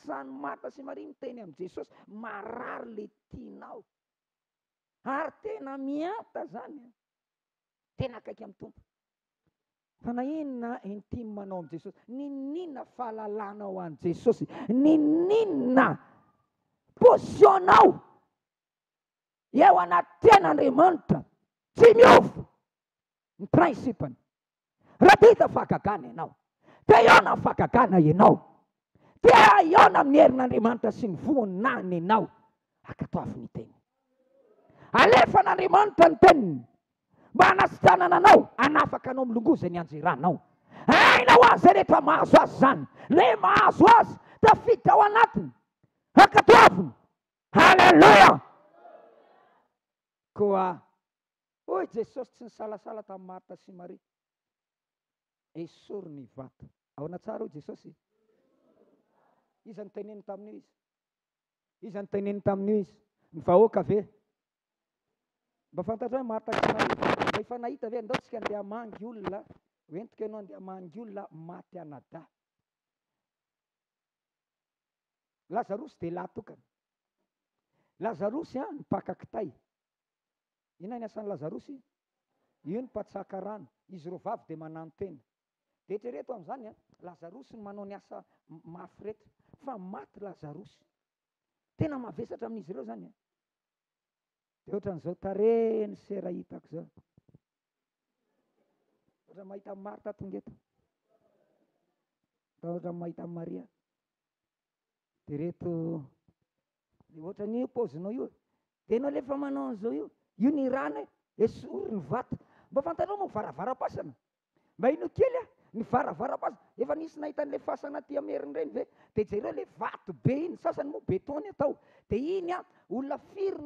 Samy Marta sy Maria miteny amin'ny Jesosy, marary le tianao. Ary tena miata zany, tena akaiky amin'ny tompo. Fa na inona intimanao amin'ny Jesosy, ninona fahalalanao an'i Jesosy, ninona positionao eo anaty tenan'Andriamanitra, tsy miova ny prinsipany. Raha te hita fahagagana ianao, te hiona fahagagana ianao, te hiona amin'ny herin'Andriamanitra sy ny voninahiny ianao, akatoavy ny teny. Alefa n'Andriamanitra ny teniny mba hanasitranana anao, hanafaka anao milongoza ny anjeranao. Aina ho azy rehetra mahazo azy zany, le mahazo azy tafiditra ao anatiny, akatoaviny. Halleluja. Koa hoy Jesosy tsy nisalasala tamin'ny Marta sy Maria, esory ny vato. Ahoana tsara hoy Jesosy? Iza ny teneny tamin'io izy? Iza ny teneny tamin'io izy? Ny vahoaka ve? Mba fantatra hoe Marta sy Maria, mba efa nahita ve andao tsika andeha hamangy olona, hoentika ianao andeha hamangy olona maty anada. Lazarosy dia lahy tokana. Lazarosy nipaka kitay. Inona ny asan'ny Lazarosy? Io ny mpatsaka rano. Izy roa vavy dia manano tena. Dia eritrereto amin'izany Lazarosy ny manao ny asa mafy rehetra, fa maty Lazarosy. Tena mavesatra amin'izy ireo zany. Dia ohatran'izao tareny sera hitako zao. Ohatra mahita Marta tonga eto, ohatra mahita Maria. Dia reto ohatra ny pozinao io, dia ianao lefa manao an'izao io ny rano esory ny vato. Mba fantanao moa varavaram-pasana, mba ino kely ny varavaram-pasana, efa nisy nahita an'ilay fasana aty ameriny ireny ve? Dia jereo le vato be iny, sasany moa betony atao, dia iny olona firy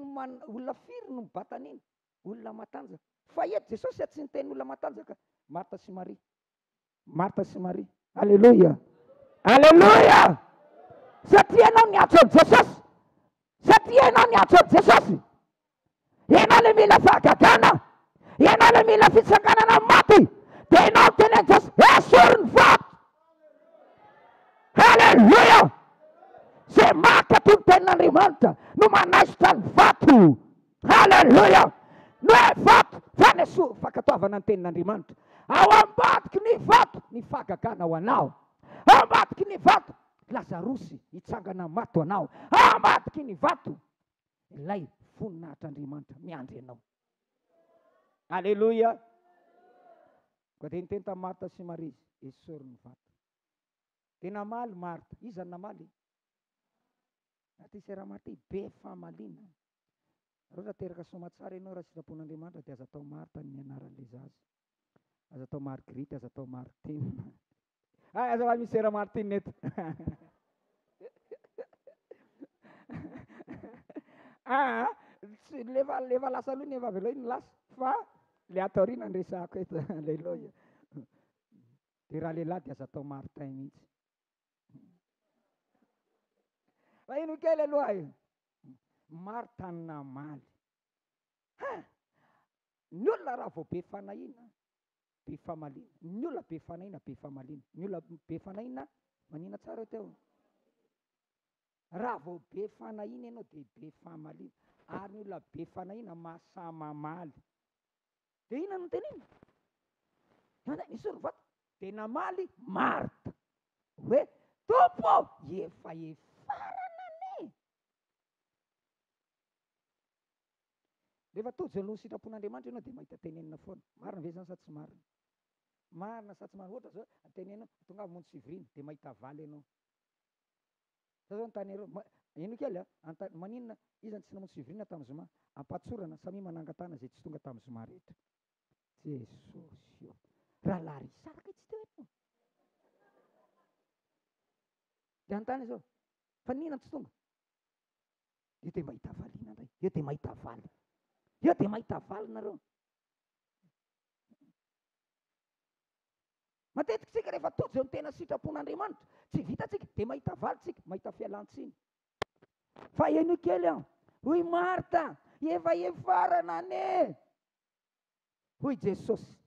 no mibata an'iny, olona matanjaka. Fa eto Jesosy tsy niteny olona matanjaka. Marta sy Maria, Marta sy Maria. Alleluia, alleluia. Satria ianao niatso an'i Jesosy, satria ianao niatso an'i Jesosy, ianao le mila fahagagana, ianao le mila fitsanganana maty, dia ianao tena Jesosy esory ny vato. Alleluia. Zay makato ny tenin'Andriamanitra no manaisitra ny vato. Alleluia. No e vato faneso fakatoavana ny tenin'Andriamanitra. Ao ambadiky ny vato ny fahagagana ho anao, ao ambadiky ny vato Lazarosy hitsangana mato anao, ao ambadiky ny vato ilay voninahitr'Andriamanitra miandry anao. Alleluia. Koa dia niteny tamin'ny Marta sy Maria, esory ny vato. Dia namaly Marta. Iza namaly? Aty sy raha Marta be fahamaliana. Raha teraka somatsara ianao raha sitrapon'Andriamanitra dia aza atao Marta ny anaran'ilay zaza. Aza atao Marguerite, aza atao Martine. Aza va misy era Martine eto. Lefa lasa aloha ny vavy aloha ny lasa fa le ato aoriana ny resako eto lehilahy. Dia raha lehilahy dia aza atao Martin mihitsy. Fa ino kely aloha io? Marta namaly. Ny olona raha vao be fanahiana, be fahamaliana. Ny olona be fanahiana, be fahamaliana. Ny olona be fanahiana, manina tsara teo. Raha vao be fanahiana ianao dia be fahamaliana. Ary ny olona be fanahiana mahasahy mamaly. Dia ina no tenina? Nisy orivata dia namaly Marta. Hoe Tompo, efa efarana ne. Rehefa tojo alohan'ny sitrapon'Andriamanitra ianao dia mahita tenenina foana. Marina ve zany sa tsy marina? Marina sa tsy marina? Ohatra zao tenenina tonga monty sivriny dia mahita valy ianao. Zao antanero ino kely maninona izany tsy namonty sivrina tamin'ny zoma ampatsorana samy manangatana zay tsy tonga tamin'ny zoma rehetra. Jesosy io. Rahalahy risaraka tsy teo ianao. Dia antany zao. Fa nina tsy tonga? Io dia mahita valiana indray. Io dia mahita valy. Io dia mahita valy nareo. Matetika tsika rehefa tojo eo ny tena sitrapon'Andriamanitra, tsy vitatsika dia mahita valy tsika, mahita fialan-tsiny. Fa ino kely aho? Hoy Marta, efa efarana ne. Hoy Jesosy,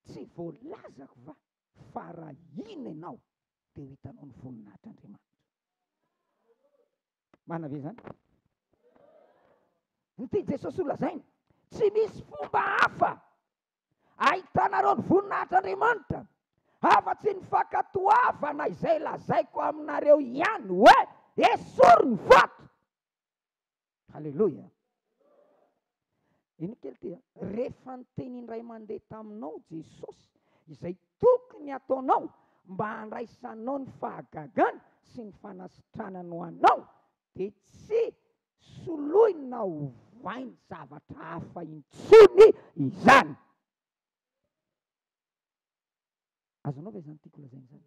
tsy voalazako va fa raha ina ianao dia ho hitanao ny voninahitr'Andriamanitra. Marina ve zany? Ny tia Jesosy ho lazainy, tsy misy fomba hafa ahitanareo ny voninahitr'Andriamanitra afa-tsy ny fankatoavana izay lazaiko aminareo ihany hoe esory ny vato. Halleloja. Ino kely tia? Rehefa nyteny indray mandeha taminao Jesosy izay tokony ataonao mba handraisanao ny fahagagana sy ny fanasitranana ho anao dia tsy soloina hovainy zavatra hafa intsony izany. Azonao ve zany tiako lazaina zany?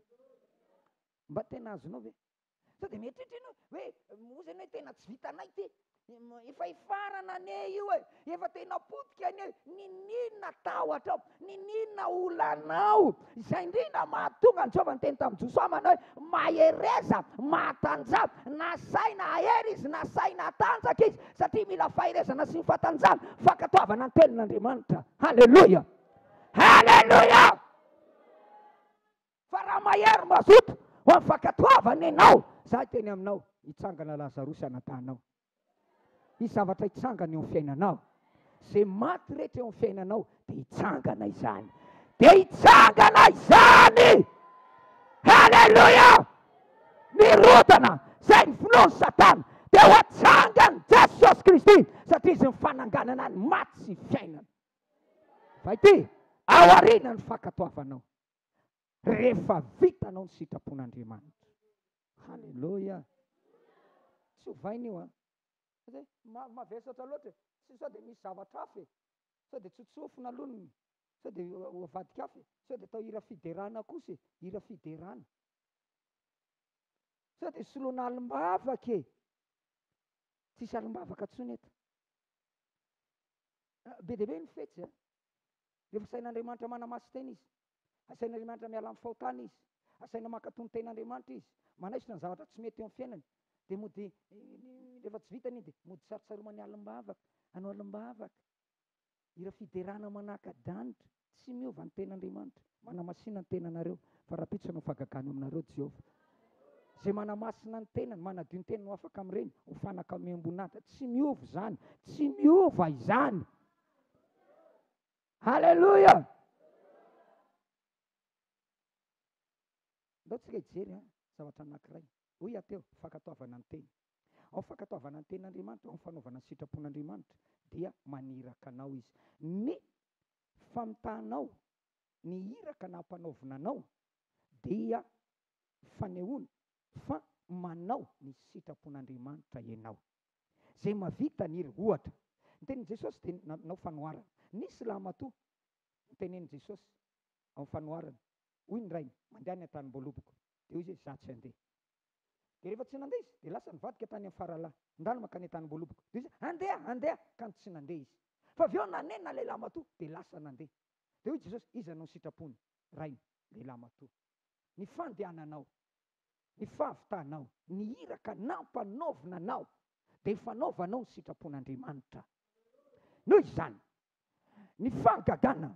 Mba tena azonao ve? Sao dia mietritra ianao hoe moa zany hoe tena tsy vitanay ty. Efa efarana ane io e. Efa tena potika ane. Ninina tahotra ao? Ninina olanao? Izay indrindra mahatonga ny Jehovah niteny tamin'ny Josoa hoe mahereza, mahatanjaka, nasaina ahery izy, nasaina hatanjaka izy satria mila faherezana sy ny fahatanjana, fankatoavana ny tenin'Andriamanitra. Halleluja. Halleluja. Fa raha mahery mazoto ho amin'ny fankatoavana ianao, za teny aminao, hitsangana Lazarosy anatanao. Izy zavatra hitsangana eo amin'ny fiainanao. Izay maty rehetra eo amin'ny fiainanao dia hitsangana izany. Dia hitsangana izany. Halleluja. Mirodana izay ny filohan'ny Satana dia ho atsangany Jesosy Kristy satria izy mifananganana ny maty sy fiainana. Fa ity aoriana ny fankatoavanao rehefa vitanao ny sitrapon'Andriamanitra. Halleluja. Tsy hovaina io a. Mavesatra loatra. Sao dia misy zavatra hafa. Sao dia tsotsofina aloha. Sao dia avadika hafa. Sao dia atao hira fiderana kosa. Hira fiderana. Sao dia soloana alimbavaka e. Tsisy alimbavaka intsony eto. Be dia be ny fetsy a. Rehefa sain'Andriamanitra manamaso tena izy. Asain'Andriamanitra miala amin'ny fahotana izy. Asaina mankatony ten'Andriamanitra izy. Manaisitra ny zavatra tsy mety eo amin'ny fiainany. Dia mody rehefa tsy vitany dia mody sarotsaromany alimbavaka. Hanao alimbavaka. Hira fiderana manaka-danitra. Tsy miova ny ten'Andriamanitra. Manamasina ny tenanareo. Fa rapitsana ny fahagagana aminareo Jehovah. Izay manamasina ny tenany, manadio ny tenany ho afaka amin'ireny, ho fanaka amin'ny ambonahitra. Tsy miova izany. Tsy miova izany. Halleluja. Ndao tsika hijery zavatra anankiray. Hoy ateo fankatoavana ny teny. Ao fankatoavana ny ten'Andriamanitra, ao fanaovana ny sitrapon'Andriamanitra dia maniraka anao izy. Ny famitahanao, ny iraka nampanaovina anao dia fanehoana fa manao ny sitrapon'Andriamanitra ianao. Zay mavita niry ohatra. Nitenin Jesosy dia nanao fanoharana. Nisy lamatoa nitenenin Jesosy amin'ny fanoharana. Hoy ny rainy mandeha any an-tanimboaloboko. Dia izy za tsy handeha. Dia rehefa tsy nandeha izy dia lasa nivadika tany amin'ny faralahy. Ndalo makany an-tanimboaloboko. Dia izy andeha ka tsy nandeha izy. Fa avy eo nanena ilay lamatoa dia lasa nandeha. Dia hoy Jesosy iza no sitrapony rainy ilay lamatoa. Ny fandehananao, ny fahavitanao, ny iraka nampanaovinanao dia fanaovanao ny sitrapon'Andriamanitra. Noho izany, ny fangagana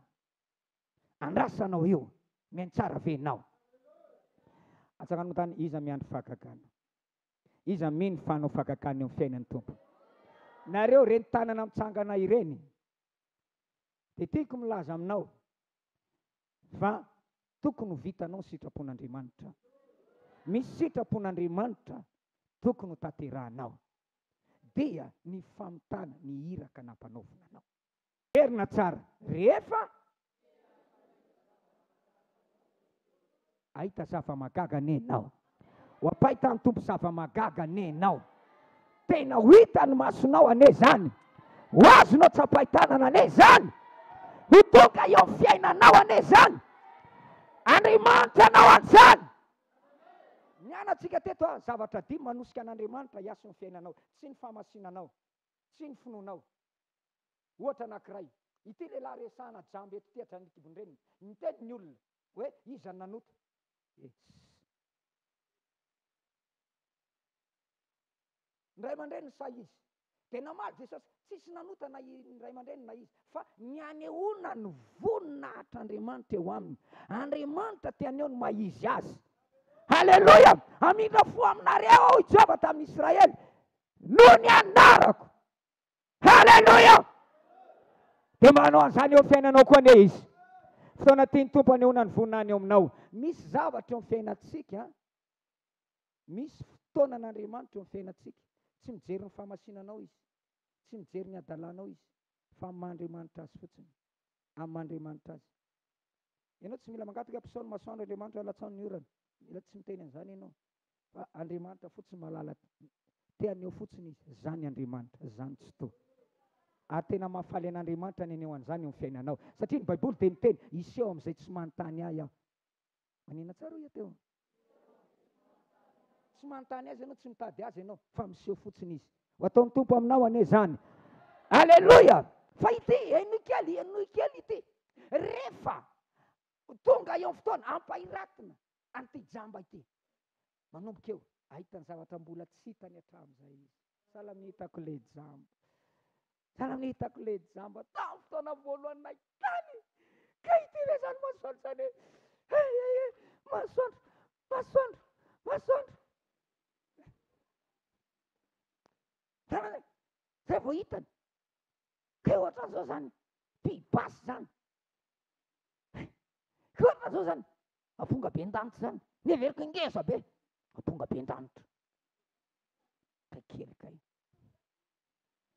andrasanao eo miantsara venao. Atsakano tany iza miandry fangagana. Iza mino fanao fangagana eo amin'ny fiainan'ny tompo. Nareo reny tanana mitsangana ireny dia tiako milaza aminao fa tokony ho vitanao ny sitrapon'Andriamanitra. Misy sitrapon'Andriamanitra tokony ho tanterahanao. Dia ny famitana ny iraka nampanaovinanao. Herina tsara. Rehefa ahita zava-magaga nenao, hoapahita ny tompo zava-magaga nenao, tena ho hita ny masonao ane zany, ho azonao tsapahitanana ane zany, ho tonga eo amin'ny fiainanao ane zany. Andriamanitra anao an'izany. Mianantsika teto zavatra dimy manosika an'Andriamanitra hiasa ny fiainanao, tsy ny famasinanao, tsy ny finoanao. Ohatra anankiray, ity lehilahy resahana jamby eto ty Adranikibonireny, niteny ny olona hoe iza nanota. Ny ray aman-dreny sa izy. Dia namaly Jesosy tsisy nanota na ny ray aman-dreny na izy, fa ny anehoana ny voninahitran'Andriamanitra eo aminy. Andriamanitra tianeo ny maizy azy. Haleluya! Amindra fo aminareo i Jehova tamin'ny Israely no ny anarako. Haleluya! Dia manao an'izany eo fiainanao koa ane izy. Fotoana tiany tompo anehoana ny voninahiny eo aminao. Misy zavatra eo amin'ny fiainantsika, misy fotoana an'Andriamanitra eo amin'ny fiainantsika. Tsy mijery ny famasinanao izy, tsy mijery ny adalanao izy, fa amin'Andriamanitra azy fotsiny. Amin'Andriamanitra azy. Ianao tsy mila mangataka mpisaona masoandro Andriamanitra latsaony ny orana. Mila tsy miteny an'izany ianao. Fa Andriamanitra fotsiny malala. Teaneo fotsiny izy. Zany Andriamanitra, zany tsy to. Ary tena mahafaly an'Andriamanitra ny aneo an'izany eo amin'ny fiainanao. Satria ny Baiboly dia miteny iseho amin'izay tsy manontany ahy aho. Manina tsara hoy teo. Tsy manontany azy ianao, tsy mitady azy ianao, fa miseho fotsiny izy. Ho ataon'ny tompo aminao ane zany. Aleluya! Fa ity, eno kely ity. Rehefa tonga eo fotoana ampahiratina an'ity jamba ity. Manomboka eo, ahitany zavatra mbola tsy hitany hatramin'izay izy. Sahala amin'ny hitako le jamba. Sahala amin'ny hitako le jamba. Tamin'ny fotoana voalohany nahitany. Ka ity re zany masoandro zany. Masoandro. Zay vao hitany. Ka ohatra zao zany, pibasy zany. Ka ohatra zao zany, aponga be an-danitra zany. Neveriko ingeza be, aponga be an-danitra. Ka kely kay.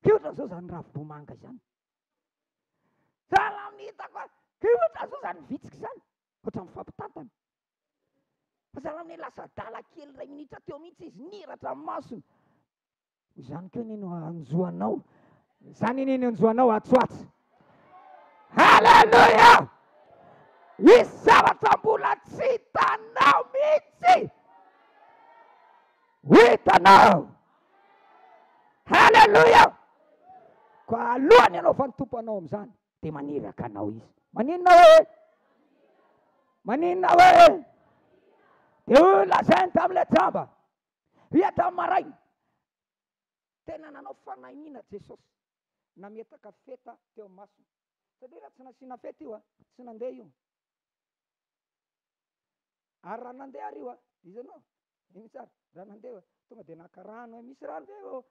Ka ohatra zao zany ravim-bomanga zany. Sahala amin'ny hitako. Ka ohatra zao zany vitsika zany. Ohatra mifampitantana. Fa sahala amin'ny lasa dala kely ray minitra teo mihitsy izy, niratra amin'ny masony. Izany koa nino anjoanao. Zany nino anjoanao atsoatsy. Haleluya! Isy zavatra mbola tsy hitanao mihitsy. Hitanao. Haleluya! Ka alohany ianao fa ny tompo anao amin'izany dia maniraka anao izy. Maninona hoe? Maninona hoe? Dia lazainy tamin'ilay jamba. Hiata marainy. Tena nanao fanahiniana Jesosy. Nametaka feta teo masony. Satria raha tsy nasiana feta io, tsy nandeha io. Ary raha nandeha ary io, izanao, iny tsara, raha nandeha tonga dia naka rano, misy rano eo.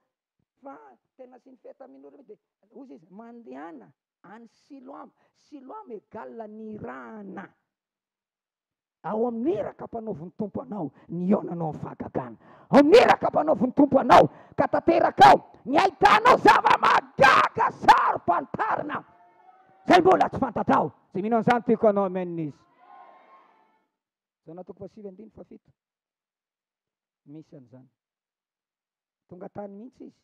Fa tena asiany feta minora dia ozy izy mandehana any Siloam. Siloam égale nirahana. Ao amin'ny iraka mpanaovin'ny tompo anao, ny onanao amin'ny fahagagana. Ao amin'ny iraka mpanaovin'ny tompo anao, ka tanteraka ao, ny ahitanao zava-magaga sarom-pantarina. Zay mbola tsy fantatrao. Zay minao an'izany tiako anao amen'izy. zao natoko fasivy andiny fa fito misy an'izany tonga tany mihitsy izy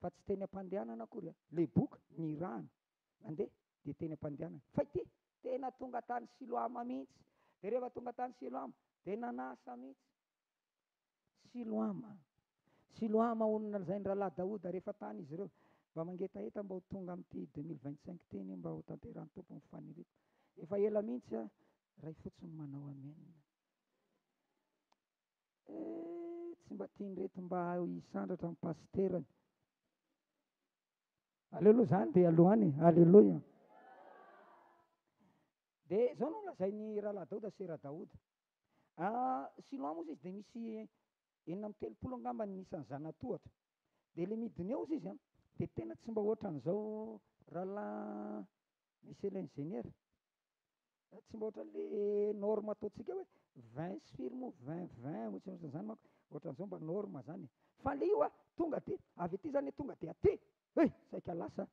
fa tsy teny am-pandehanana akory le boky ny rano mandeha de teny am-pandehanana fa ity tena tonga tany Siloama mihitsy. De rehefa tonga tany Siloama de nanasa mihitsy Siloama onona zay ndrala Daoda rehefa tany izy ireo mba mangetaeta mba ho tonga am'ty 2025 teny mba ho tanteran'ny tompony faniriko efa ela mihitsy a ray fotsiny manao amenina tsy mba tianreto mba hisandratra amin'ny pasterany aleloha zany de alohany aleloia de zao no lazainy rahalahy Daoda sera Daoda Siloama ozy izy de misy 430 angamba ny isan'ny zanatohatra de le midiny eo izy a de tena tsy mba ohatran'izao rahalahy Michel ingénieur tsy mba ohatran'le norme ataontsika hoe 20 sfirmo 20 ohatran'izany manko ohatran'izao mba norme zany fa le io a tonga de avy aty zany tonga de aty saika lasa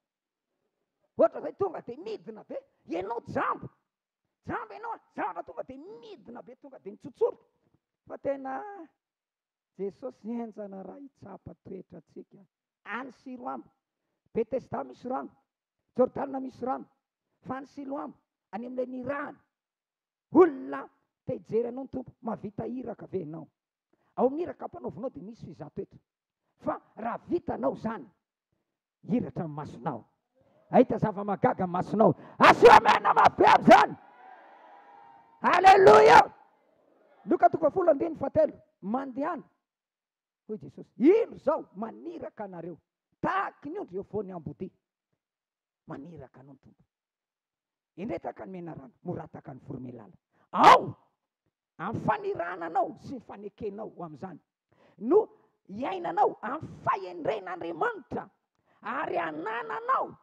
ohatra zay tonga de midina be ianao jambo ianao zavatra tonga de midina be tonga de mitsotsoro fa tena Jesosy enjana raha hitsapa toetra atsika any Siloama Betesda misy rano Jordana misy rano fa any Siloama any amin'ilay nirahany olona te hijery anao ny tompo mavita iraka ve ianao ao amin'iraka ampanaovinao de misy fizato eto fa raha vitanao zany hiratra amin'ny masonao ahita zava-magaga amin'ny masonao asoamena mabe am'zany aleloia Luka 10:17 mandehana hoy Jesosy ino zao maniraka anareo tahaky ny ondry eo foany ambody maniraka anao ny tompo indretaka ny menarana morataka ny voromelala ao amin'ny fanirananao sy ny fanekenao ho amin'izany no iainanao amin'ny fahendren'Andriamanitra ary anananao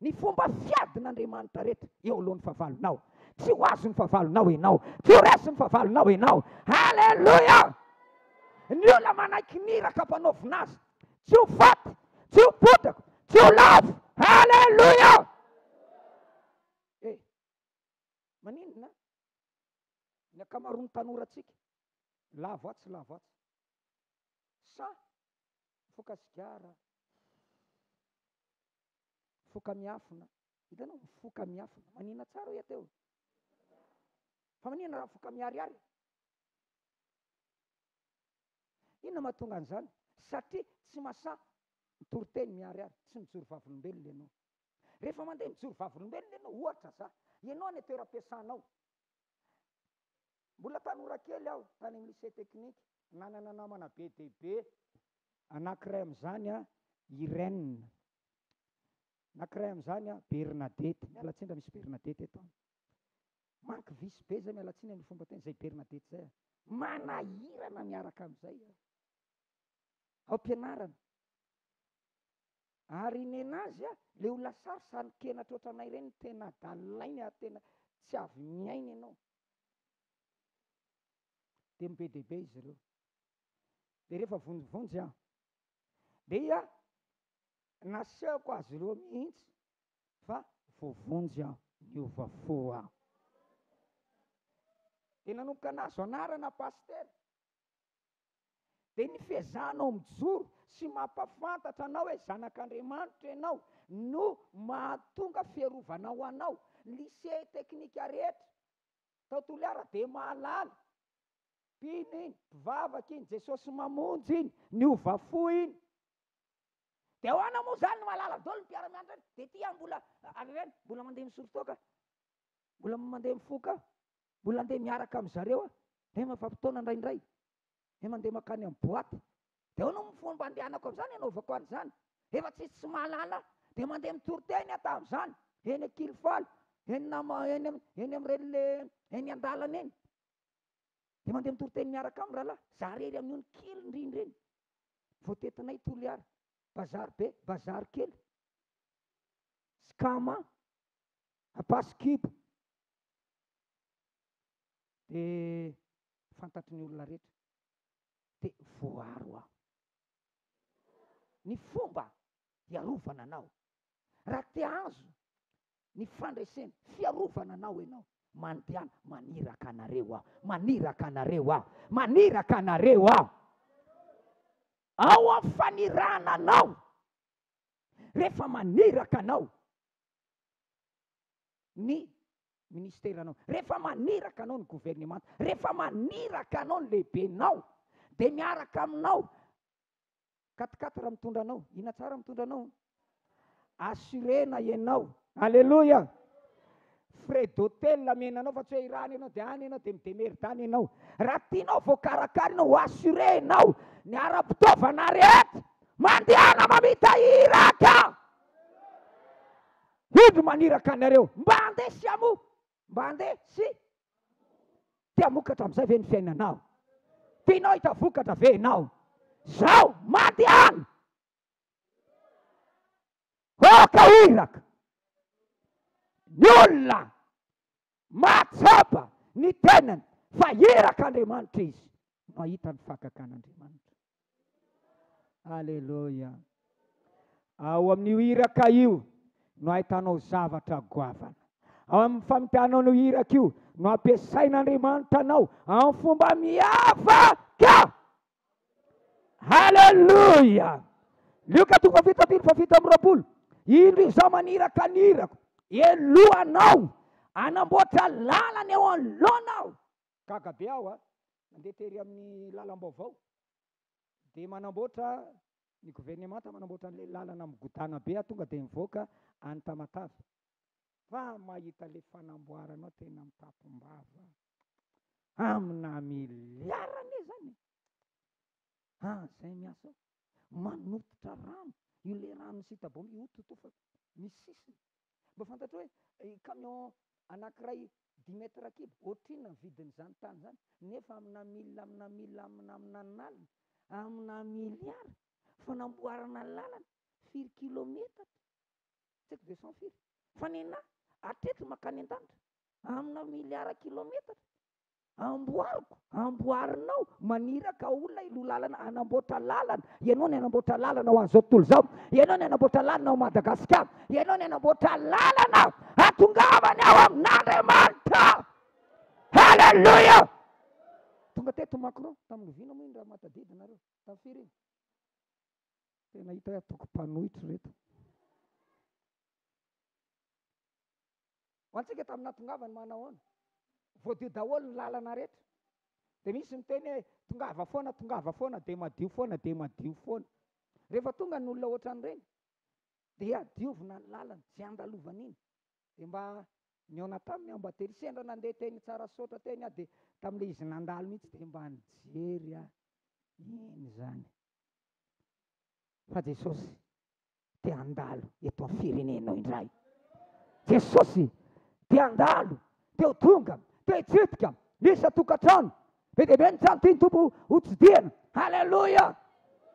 ny fomba fiadin'Andriamanitra rehetra eo alohan'ny fahavalonao tsy ho azo ny fahavalonao ianao tsy ho resy ny fahavalonao ianao aleloia ny olona manaiky niraka mpanaovina azy tsy ho faty tsy ho potako tsy ho lavo aleloia maninona ny akamaroan'ny tanoratsika lavo atsy sa foka sigara foka miafina hitanao foka miafina manina tsara hoe teo fa manina raha foka miariary inona mahatonga an'izany satria tsy mahasahy mitoroteny miariary tsy mijoro vavolombelona ianao rehefa mandeha mijoro vavolombelona ianao ohatra za ianao any toeram-piasanao mbola tanora kely aho tany amin'ny lycée technique nanana namana be dehibe anankiray amin'izany a Irène anankiray amin'izany a Bernadette mialatsindra misy Bernadette eto manky visy be zay mialatsiny amin'ny fomba teny zay Bernadette zay manahirana miaraka amin'izay ao am-pianarana ary nenazy a le olona sarosany kenatra ohatranay ireny tena dalainy a tena tsy avy miaina ianao de mibe dehibe izy ireo de rehefa vonjivonjy aho de ia nasehoko azy ireo mihitsy fa voavonjy aho niova fo aho de nanomboka nazo anarana paster de ny fiezanao mijoro sy mampafantatra anao hoe zanak'Andriamanitra ianao no mahatonga fiarovanao anao lycée teknika rehetra tao Toliara de mahalala mpino iny mpivavaka iny Jesosy mamonjy iny niova fo iny de hoana moa zany malala dolo ny mpiara-mianatra de tia mbola avy mbola mandeha misorotoka mbola mandeha mifoka mbola andeha miaraka amin'zareo de mafampitaona indraindray de mandeha makany amin'ny boaty de hoana moa fomba andehanako amin'izany anaovako an'izany efa tsy mahalala de mandeha mitoroteny ata amin'izany eny akilifaly eny amin'ireny le eny an-dalana eny de mandeha mitoroteny miaraka amin'ny rahalahy za rery amin'io ny kely indrindra eny voatetinay Toliara bazary be bazary kely skama apaskibo de fantatry ny olona rehetra de voaro aho ny fomba hiarovana anao raha te azo ny fandresena fiarovana anao ianao mandehana, maniraka anareo aho, maniraka anareo aho, maniraka anareo aho. Ao amin'ny fanirana anao, rehefa maniraka anao ny ministeranao, rehefa maniraka anao ny gouvernemanta, rehefa maniraka anao ny lehibenao, dia miaraka aminao katikati raha mitondra anao, ina tsara mitondra anao, assurena ianao, alleloia. Frais d'hôtel amenanao fa tsy hoe irany ianao dia any ianao dia midemerdany ianao. Raha tianao voakarakara ianao, assurenao ny ara-pitaovana rehetra mandehana mamitahiraka. Indro maniraka anareo, mba handeha sy amo, mba handeha sy tia mokatra amin'izay ve ny fiainanao? Tianao hita vokatra ve ianao? Zao mandehana, oka iraka. Ny olona mahatsapa ny tenany fa iraka Andriamanitra izy, mahita ny fahakakan'Andriamanitra. Alleluia. Ao amin'io iraka io no ahitanao zavatra goavana. Ao amin'ny famitahanao iraka io no ampiasain'Andriamanitra anao amin'ny fomba miavaka. Alleluia. Luka 2:7-8. Indro izaho maniraka ny irako elohanao, anamboatra lalana eo anoloanao. Gaga be aho mandeha tery amin'ny lalam-baovao, dia manamboatra ny gouvernemanta, manamboatra an'ilay lalana migodana be, tonga dia mivoaka any Tamatave. Fa mahita le fanamboaranao tena mitapombava amina miliarana zany. Zay miasa manototra rano, io le rano sitabo miototo fa misy sisiny. Mba fantatra hoe camion anankiray 10 mètres kibo, ohatrina vidin'izany tany zany, nefa amina nalina, amina miliara fanamboarana lalana 4 kilometatra, tsy 200 firy. Fa nena atreto makany an-danitra amina miliara kilometatra. Amboarinao maniraka olona ilo lalana, anamboatra lalana. Ianao ny anamboatra lalana ho an'izao tontolo izao, ianao ny anamboatra lalana ao Madagasikara, ianao ny anamboatra lalana atongavany ao amin'Andriamanitra. Halleluia. Tonga teto Macron tamin'ny vina moa raha matadidinareo tamin'ny firy iny, tena hita hoe atoko mpanohitra reto. Ho antsika tamin'ny natongavany manao ahoana? Voadio daholo ny lalana rehetra. Dia misy ny teny hoe tongava foana dia madio foana. Rehefa tonga ny olona ohatran'ireny dia adiovina ny lalana, tsy andalovana iny. Dia mba niona taminy mba tery sendra nandeha teny tsara sotra teny dia tamin'ilay izy nandalo mihitsy dia mba nijery iny zany. Fa Jesosy te handalo eto amin'ny firenenao indray. Jesosy te handalo, te ho tonga, te hitsidika, nisy atokantrano. Be dia be ny trano tiany tompo hotsidiana. Halleluia.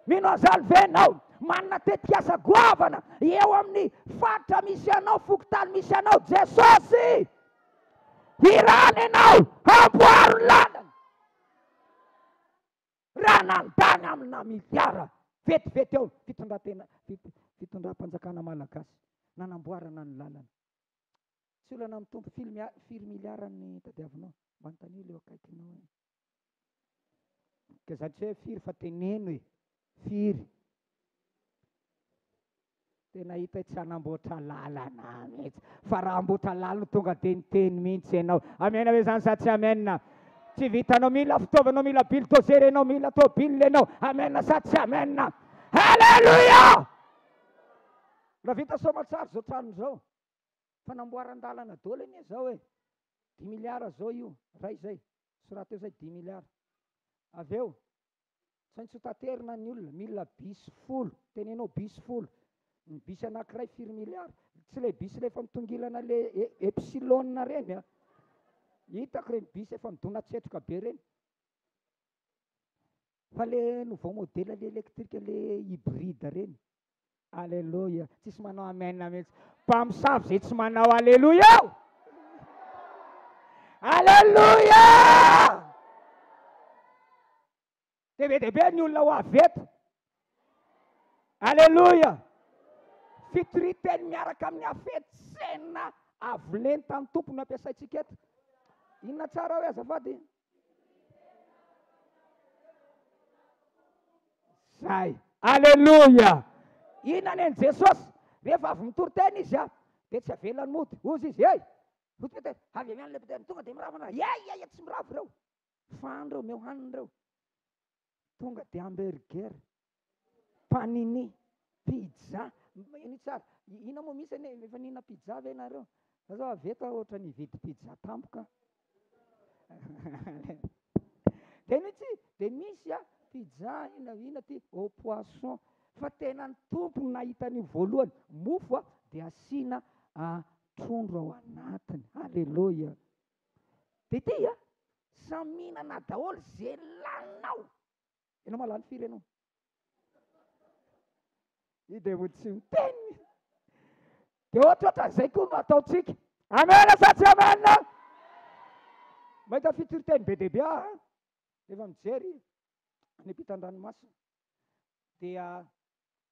Mino azaly venao, manana tetikasa goavana eo amin'ny faritra misy anao, fokotany misy anao. Jesosy irany ianao, amboaro lalana. Raha nandany amina miliara vetivety eo fitondram-panjakana malagasy nanamboarana ny lalana. Tsy olana mitompo 4 miliara ny tadiavinao, manontany leo akaikinao. Ka zany tsy hoe firy fa teneno e, firy. Tena hita tsy hanamboatra lalana mihitsy, fa raha amboatra lalana tonga dia niteny mihitsy ianao. Amena hoe zany sa tsy amena? Tsy vitanao mila fitaovanao, mila bildozer ianao, mila tôbile ianao. Amena sa tsy amena? Halleluia. Raha vita somatsara zao trano zao, fanamboaran-dalana daholo anie zao hoe 10 miliara zao io, ray zay, sorateo zay 10 miliara. Avy eo, saingy tsy taterina ny olona, mila bisy 10, tenenao bisy 10. Ny bisy anankiray 4 miliara, tsy le bisy le efa mitongilana le epsilon reny a. Hitako reny bisy efa midona tsetroka be reny. Fa le nouveau modèle le électrique le hybride reny. Alléluia. Tsisy manao amen mihitsy. Mpamosavy zay tsy manao alléluia. Alléluia. Be ny olona ho aveto. Alléluia. Fitoriteny miaraka amin'ny afetsena avoleny tamin'ny tompo no ampiasaintsika eto. Inona tsara hoe azafady? Zay. Aleloia. Inona ny Jesosy? Rehefa avy mitory-tena izy dia tsy avelany mody. Ozy izy, hey! Avy amiany le mpiteny tonga dia miravana. Ia, tsy miravo reo. Fanireo, meo haniny reo. Tonga dia hamburger, panini, pizza. Iny tsara. Ina moa misy ane efa nihina pizza ve nareo? Zao aveto ohatra nividy pizza tampoka. Dia misy pizza ina ty au poisson. Fa tena ny tompo nahita ny voalohany mofo dia asiana trondro ao anatiny. Aleloia. Dia ty samy mihinana daholo zay laninao. Ianao malany firy ianao? I dia ho tsy miteny. Dia ohatrohatra izay koa no ataontsika. Amena sa tsy amena? Mahita fitoriteny be dehibe efa mijery ny ampitan-dranomasina dia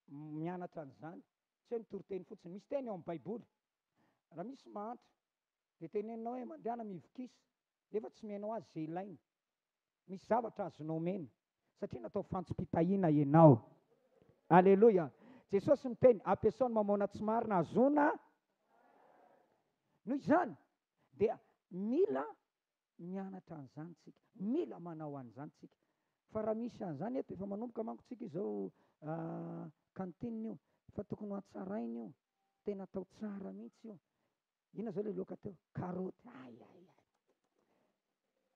mianatra an'izany. Tsy hoe mitoriteny fotsiny, misy teny ao amin'ny baiboly. Raha misy mahantra dia teneninao hoe mandehana mivokisa, nefa tsy menao azy izay ilainy. Misy zavatra azonao mena satria natao fantsom-pitahiana ianao. Aleloia. Jesosy miteny ampiasaony mamoana tsy marina azona. Noho izany dia mila mianatra an'izany tsika, mila manao an'izany tsika. Fa raha misy an'izany eto efa manomboka manko tsika izao kantinina io, fa tokony hatsaraina io, tena atao tsara mihitsy io. Inona zao le loaka teo? Karaoty.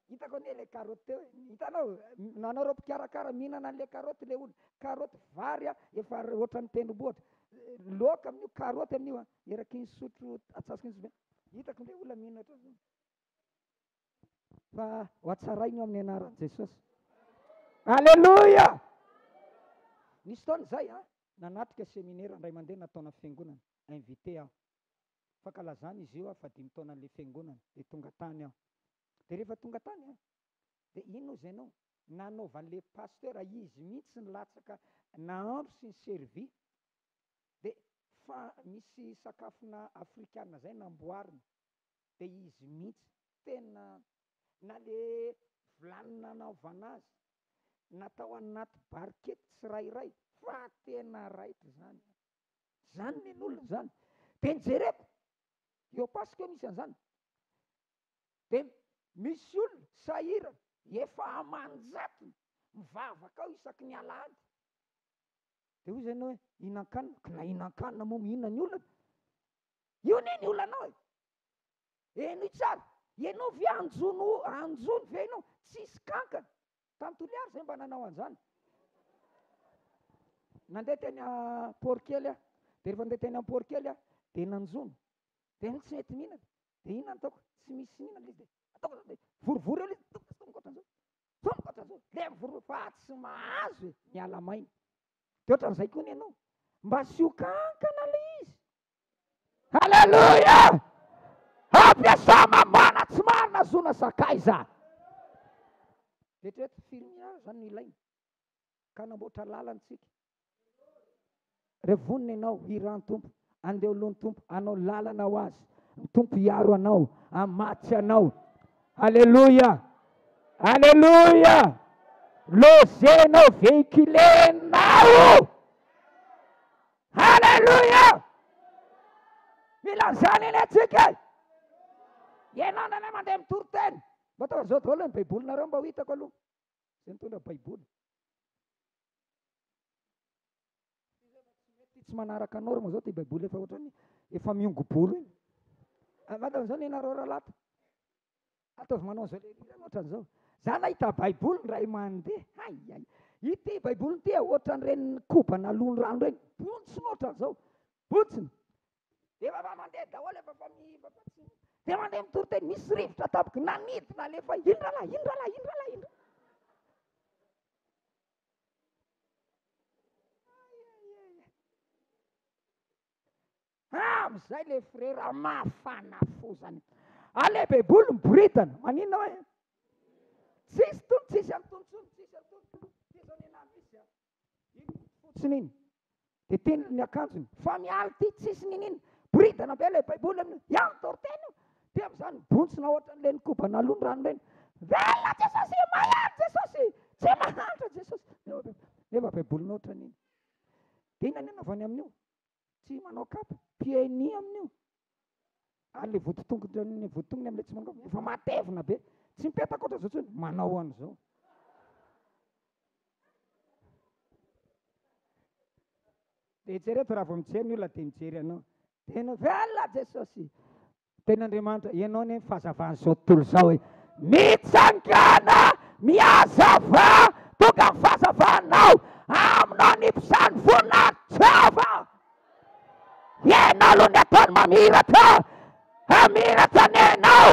Hitako anie le karaoty teo. Hitanao, nanao reo mpikarakara mihinana an'le karaoty le olona. Karaoty vary efa ohatra ny tendrombohitra. Loaka amin'io karaoty amin'io eraky ny sotro atsasika ny hitako le olona mihinatra. Fa ho hatsaraina io amin'ny anaran'i Jesosy. Aleloia. Nisy taona izay nanatrika seminaire indray mandeha nataona fiangonana, invité aho. Fankalazana izy io fa 5 taona an'ilay fiangonana dia tonga tany aho. Dia rehefa tonga tany dia ino izy ianao? Nanaovan'ilay pasteur izy mihitsy ny latsaka nahandro sy ny servi. Dia fa misy sakafona afrikana zay namboarina. Dia izy mihitsy tena na le vilany nanaovana azy natao anaty barikety tsirairay fa tena raitra zany. Zany ny olona zany. Dia nijereko eo pasika misy an'izany. Dia misy olona sahirana efa amanjatony mivavaka ao isaky ny alahady. Dia hoy ianao hoe hinan-kanina, ka na hinan-kanina moa mihinana ny olona. Io nini olana eno tsara. Ianao ve anjony ve ianao? Tsisy kankana. Tamin'ny Toliara izay mba nanao an'izany. Nandeha teny Porkely dia rehefa nandeha teny Porkely dia nanjony. Dia tsy mety mihinana. Dia inona ataoko? Tsy misy mihinana izy dia ataoko dia vorovory eo izy. Tongotra'izao. Le vorovory fa tsy mahazo miala maina. Dia ohatran'izay koa ianao. Mba sy ho kankana le izy. Aleloia. Ampiasa mamana tsy marina azona sakaiza. Retreto firy zany ilaina ka namboatra lalantsika. Rehefa vonona ianao hiran'ny tompo, andeha alohan'ny tompo, anao lalana ho azy. Ny tompo hiaro anao, amatsy anao. Aleloia. Aleloia. Lozenao, veiculenao. Aleluia. Milanzany eny atsika. Ianao nana mandeha mitory-tena. Mba atao zao daholo ny baibolinareo mba ho hitako aloha. Izay mitondra baiboly. Tsy manaraka norma zao ty baiboly efa ohatrany efa miongo-bolo iny. Mba zao ianareo rahalahy. Ataovy manao zao le ohatran'izao. Za nahita baiboly ray mandeha. Ity baiboly ity ohatran'ireny kobana alony rano ireny. Bontsiny ohatran'izao. Bontsiny. Dia efa mandeha daholo efa dia mandeha mitory-tena misy rivotra tampoka nanidina alefa indra lahy. Amizay le frera mafana fozany. Ale baiboly miboritana. Maninona hoe? Tsisy tono, tsisy antony. Fotsiny iny. Dia teny ny akanjony. Fa mialy ty tsisy ninina. Boritana be le baiboly aminy. Iaho mitory-tena io. Dia am'izany bontsina ohatran'le ny koba nalon-drano reny. Velona Jesosy, malady Jesosy, tsy mahantra Jesosy. Nefa baibolina ohatran'iny. Dia inona ny anaovany amin'io? Tsy manao kapa, pieni amin'io. Le voditongony amin'ilay tsy manao, efa matevina be. Tsy mipetaka oatra zao tsony, manao an'izao. Dia itsereto raha vao mijery ny olona dia mijery anao. Tena velona Jesosy. Ten'Andriamanitra, ianao ne fahazavany zao tontolo zao hoe mitsangana miazava tonga ny fahazavanao aminao ny mpisany voninahitra. Ianao aloha ny ataony mamiratra, amiratra ny hainao.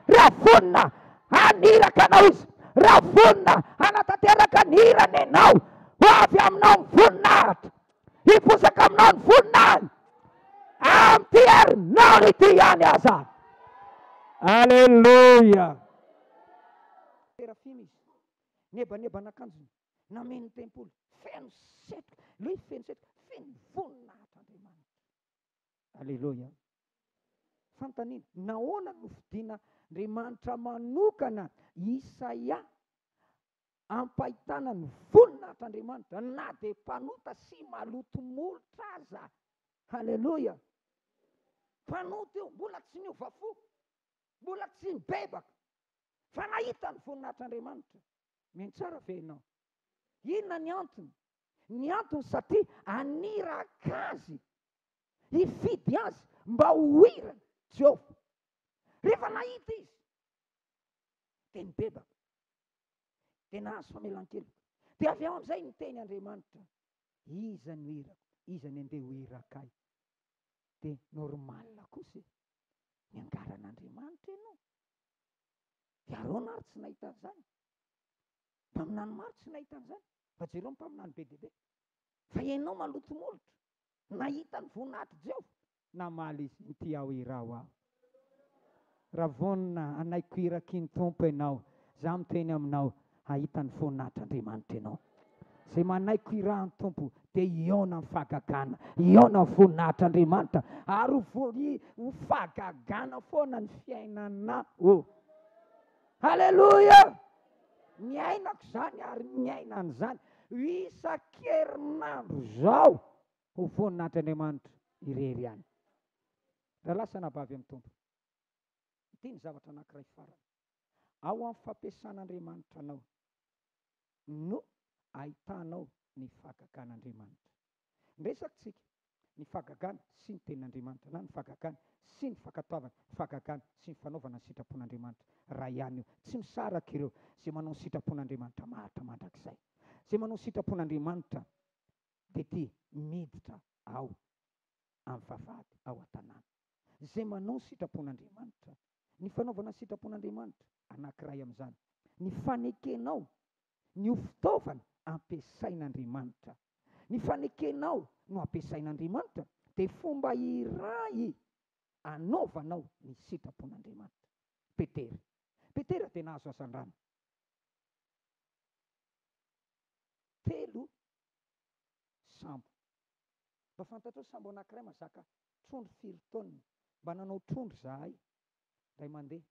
Raha vonina aniraka anao izy, raha vonina anatanteraka ny hirany ianao, ho avy aminao ny voninahitra, hiposaka aminao ny voninahitra amty herinao ny ity ihany aza. Aleluia. Serafima izy, neban'akanjony nameny tempoly, feno setroka, loha feno setroka, feno voninahitra Andriamanitra. Aleluia. Fantanina, nahoana no fidiana Andriamanitra manokana Isaia ampahitana ny voninahitra Andriamanitra, na dia mpanota sy maloto molotra aza. Aleluia. Mpanota io, mbola tsy niova fo, mbola tsy nibebaka, fa nahita ny voninahitra Andriamanitra. Miantsara ve ianao? Inona ny antony? Ny antony satria aniraka azy, hifidy azy mba ho hirany Jehovah. Rehefa nahita izy dia nibebaka, dia nahazo famelan-keloka. Dia avy ao amin'izay niteny Andriamanitra, iza no hirako, iza ny andeha ho hiraka ahy? Dia normal kosa ny angaran'Andriamanitra ianao. Iaroana ary tsy nahita an'izany, mpaminany maro tsy nahita an'izany, fa jereo mpaminany be dia be. Fa ianao maloto molotra, nahita ny voninahitra Jehovah, namaly izy, ity aho hiraho aho. Raha vonina anaiko hiraky ny Tompo ianao, za miteny aminao, ahita ny voninahitran'Andriamanitra ianao. Zay manaiko hirahan'ny Tompo dia iona ny fahagagana, iona ny voninahitran'Andriamanitra, ary ho fahagagana foana ny fiainanao. Aleluia. Miainako zany ary miainana zany isan-kerinandro zao ho voninahitran'Andriamanitra irery ihany. Raha lasa nabavy amin'ny Tompo, ity ny zavatra anankiray farany. Ao amin'ny fampiasan'Andriamanitra anao no ahitanao ny fahagagan'Andriamanitra. Nresakitsika ny fahagagana sy ny tenin'Andriamanitra, na ny fahagagana sy ny fankatoavana, fahagagana sy ny fanaovana ny sitrapon'Andriamanitra. Raha ihany io, tsy misaraka ireo. Zay manao ny sitrapon'Andriamanitra mahatra mandrakizay. Zay manao ny sitrapon'Andriamanitra dia ity miditra ao amin'ny vavahady, ao an-tanàna. Zay manao ny sitrapon'Andriamanitra, ny fanaovana ny sitrapon'Andriamanitra anankiray amin'izany, ny fanekenao ny ho fitaovana ampiasain'Andriamanitra. Ny fanekenao no ampiasain'Andriamanitra dia fomba iray anaovanao ny sitrapon'Andriamanitra. Petera dia nahazo asan-drano 3 sambo. Mba fantatrao sambo anankiray mazaka trondro 4 taonina. Mba nanao trondro zahay ray mandeha,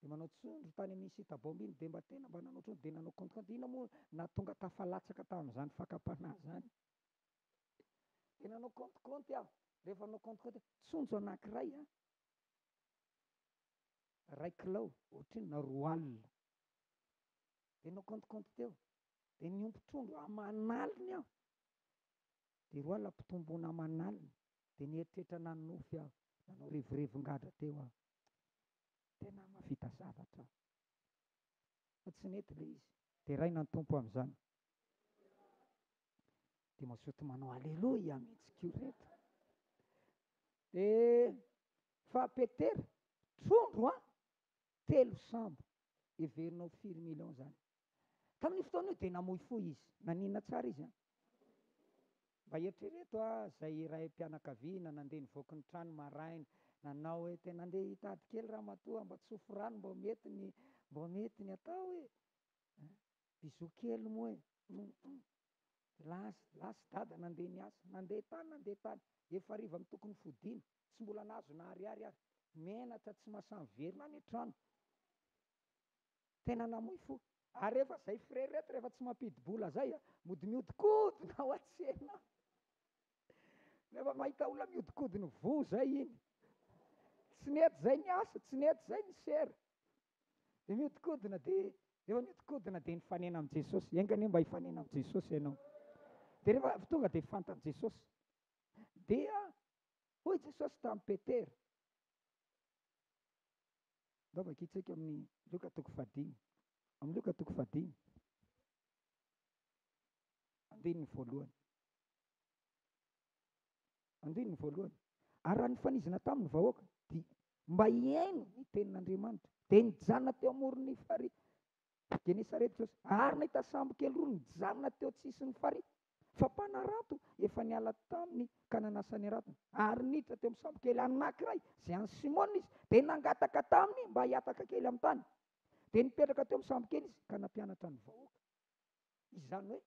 dia manao trondro tany amin'ny sitabomba iny, dia mba tena mba nanao trondro dia nanao kontikonty. Ina moa na tonga tafalatsaka tamin'izany fakapanahy izany. Dia nanao kontikonty aho, rehefa nanao kontikonty trondro anankiray ray kilao, ohatriny na 2 alina. Dia nanao kontikonty teo, dia niompy trondro aman'alina aho, dia 2 alina mpitombona aman'alina. Dia nieritreritra nanofy aho, nanao revirevin-gadra teo aho. Tena mavita zavatra. Fa tsy nety ilay izy. Dia raina ny Tompo amin'izany. Dia mazoto manao aleloia mihitsy reto. Dia fa Petera, trondro 3 sambo, heverinao 4 million zany. Tamin'ny fotoana io dia namoy fo izy, nanina tsara izy. Mba eritrereto zay iray mpianakaviana nandeha nivoaka ny trano maraina, nanao hoe tena andeha hitady kely ramatoa mba tsofo rano mba mety ny atao hoe biso kely moa lasy dada nandeha niasa, nandeha tany, efa hariva amin'ny tokony fodiana, tsy mbola nahazo na ariary ary. menatra tsy mahasavyverina ny trano, tena namoy fo. Ary rehefa zay frere reto rehefa tsy mampidi-bola zay modi-miodikodina ao an-tsena, rehefa mahita olona miodikodiny vo zay iny, tsy nety zay ny asa, tsy nety zay ny sera, de miodikodina, de efa miodikodina de nifanena amin' Jesosy. Engany mba hifanena amin' Jesosy ianao. De rehefa tonga de fantany Jesosy, dia hoy Jesosy tamin'ny Petera, ndao vakitsika amin'ny Loka toko 15, amin'ny Loka toko 15 andininy voalohany, andininy voalohany. Ary raha nifanizana tamin'ny vahoaka dia mba hiaino ny tenin'Andriamanitra, de nijanona teo amoron'ny farihy Genesarety Jesosy. Ary nahita sambo kely roa nijanona teo tsisiny farihy, fa mpanarato efa niala taminy ka nanasa ny aratony. Ary niditra teo amin'ny sambo kely anankiray zay an'i Simona izy, de nangataka taminy mba hiataka kely amin'ny tany. De nipetraka teo amin'ny sambo kely izy ka nampianatra ny vahoaka. Izany hoe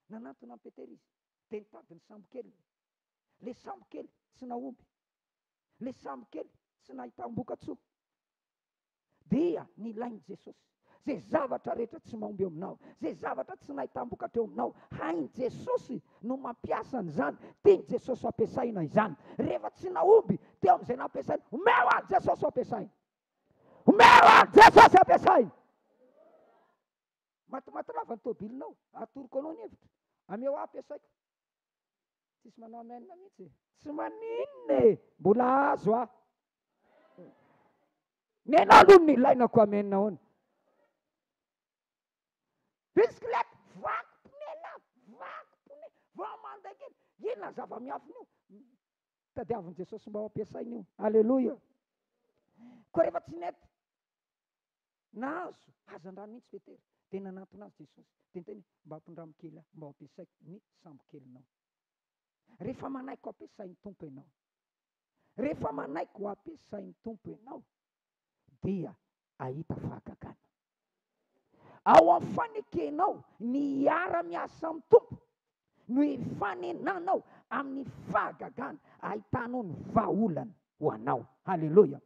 nanantona an'i Petera izy, de nitady ny sambo kely. Le sambo kely tsy nahomby, le sambo kely tsy nahitam-boka-tsoa, dia nilainy Jesosy. Zay zavatra rehetra tsy mahomby aminao, zay zavatra tsy nahitam-bokatra eo aminao, hainy Jesosy no mampiasa an'izany, tiany Jesosy ampiasaina izany. Rehefa tsy nahomby teo amin'izay nampiasaina, omeo any Jesosy ampiasaina, omeo any Jesosy ampiasaina. Matimaty lava ny tobilinao, atoroko anao ny hevitra, ameo ampiasaiko. Tsisy manao amenina mihitsy, tsy maninona, mbola azo ah. Nena aloha ny ilainako amenina hono. Bisikilety, vaky ponela, vaky pone, vao mandeha kely, inona zava-miafina io? Tadiavin'i Jesosy mba ho ampiasaina io. Aleloia. Koa rehefa tsy nety, nahazo hazan-drano mihitsy Petera, de nanantona azy Jesosy, de niteny mba ampindramo kely mba ho ampiasaiko ny sambo kelinao. Rehefa manaiko ampiasain'ny tompo ianao, rehefa manaiko ampiasain'ny tompo ianao, dia ahita fahagagana. Ao amin'ny fanekenao ny hiara-miasa amin'ny tompo, no hifanenanao amin'ny fahagagana, ahitanao ny vahaolana ho anao. Haleloia.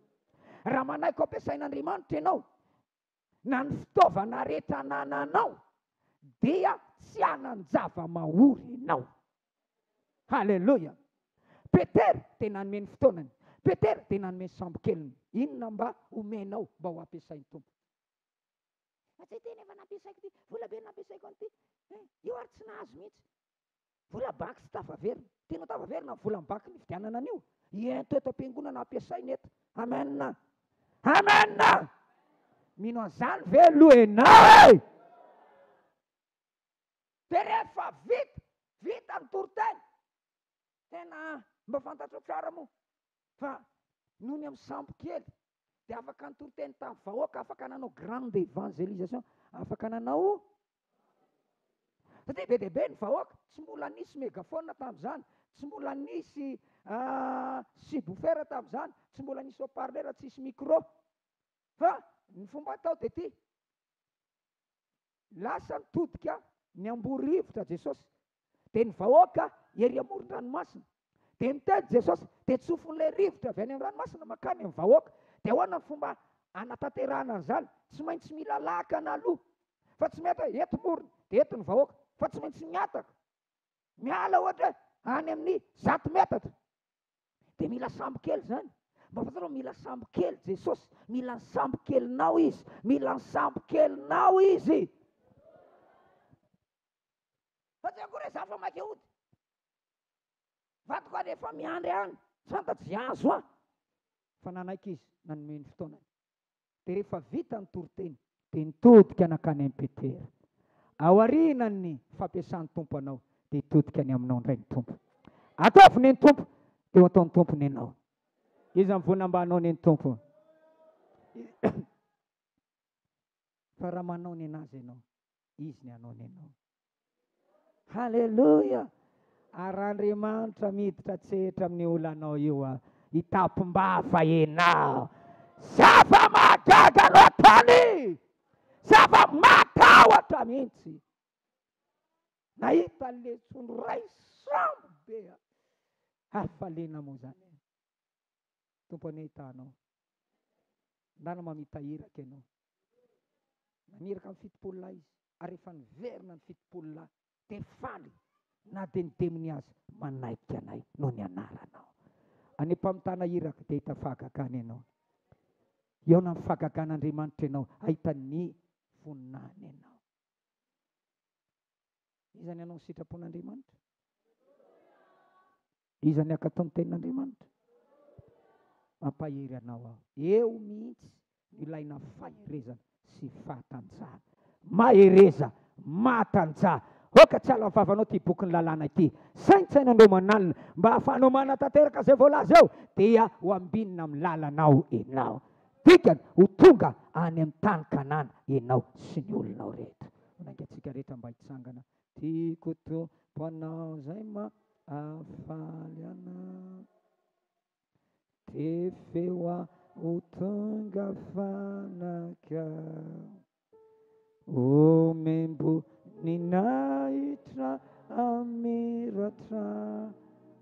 Raha manaiko ampiasain'Andriamanitra ianao, na ny fitaovana rehetra anananao, dia tsy hanan-java-mahory ianao. Haleloia. Petera tena nanome ny fotoanany, Petera tena nanome ny sambo keliny. Inona mba omenao mba ho ampiasain'ny tompo? Tsy tena efa nampiasaiko ty, vola be nampiasaiko an'ity, io ary tsy nahazo mihitsy. Vola baky tsy tavaverina, tena tavaverina vola baky ny fidianana an'io. Ento eto am-piangonana ampiasaina eto. Amen. Amen. Mino an'izany ve lohenao? De rehefa vita ny toroteny, tena mba fantatra tsara moa fa noho ny amin'ny sambo kely de afaka ny toroteny tamin'ny vahoaka, afaka nanao grande evangelisation, afaka nanao, satria be dia be ny vahoaka, tsy mbola nisy megafona tamin'izany, tsy mbola nisy subwoofer tamin'izany, tsy mbola nisy haut-parleur, tsisy micro, fa ny fomba atao de ty, lasa nitodika ny amborivotra Jesosy, de ny vahoaka ery amoron-dranomasina, de mitady Jesosy, de tsofin'ilay rivotra avy any amin'ny ranomasina makany amin'ny vahoaka. De ahoana ny fomba anatanterahana an'izany? Tsy maintsy mila lakana aloha, fa tsy mety eto morona de eto ny vahoaka, fa tsy maintsy miataka, miala ohatra any amin'ny 100 metatra, de mila sambo kely zany. Mba fantarao, mila sambo kely Jesosy, mila ny sambo kelinao izy, mila ny sambo kelinao izy. Fa tsy akory zafa maika hody, vatiko any efa miandry any, fantatsy azo ah. Fa nanaiky izy, nanome ny fotoanany. De rehefa vita ny toroteny, de nitodika nakany amin'ny Petera. Ao aorianany fampiasan'ny tompo anao, de hitodika any aminao indray ny tompo. Ataovy ny tompo, de ho ataon'ny tompo ny anao. Izy mivonambanao ny tompo. Fa raha manao ny anazy ianao, izy ny anao ny anao. Haleluia. Arandriamanitra miditra tsetra amin'ny olanao io ah, hitapom-bava ianao. Zava-magaga loatany, zava-matahotra mihitsy. Nahita le tsonray sambo be, hafalena moa zany. Tompo any hitanao, ndana mamitahiraka ianao. Naniraka amin'ny fitopolona izy, ary efa niverina ny fitopolona dia faly na dia nideminy azy manaikitra anay noho ny anaranao. Any mpamitana iraka dia hita fahagagana ianao. Eo na ny fahagagan'Andriamanitra ianao, ahita ny voninahiny ianao. Iza ny ianao ny sitrapon'Andriamanitra? Iza ny akato ny tenin'Andriamanitra? Mampahery anao aho. Eo mihitsy ilaina faherezana sy fahatanjahana. Mahereza, mahatanjaha. Oka tsy ala vavanao ty bokin'ny lalàna ity. Saintsainandreo manalina mba hahafahanao manatanteraka izay voalaza eo, dia ho ambinina amin'ny lalanao ianao. Dikany ho tonga any amin'ny tany Kanana ianao sy ny olonao rehetra. Nangatsika rehetra mba hitsangana. Tiako Tompo anao izay mahafaly anao, dia feo ho tonga fanakao, omembo ny nahitra amiratra.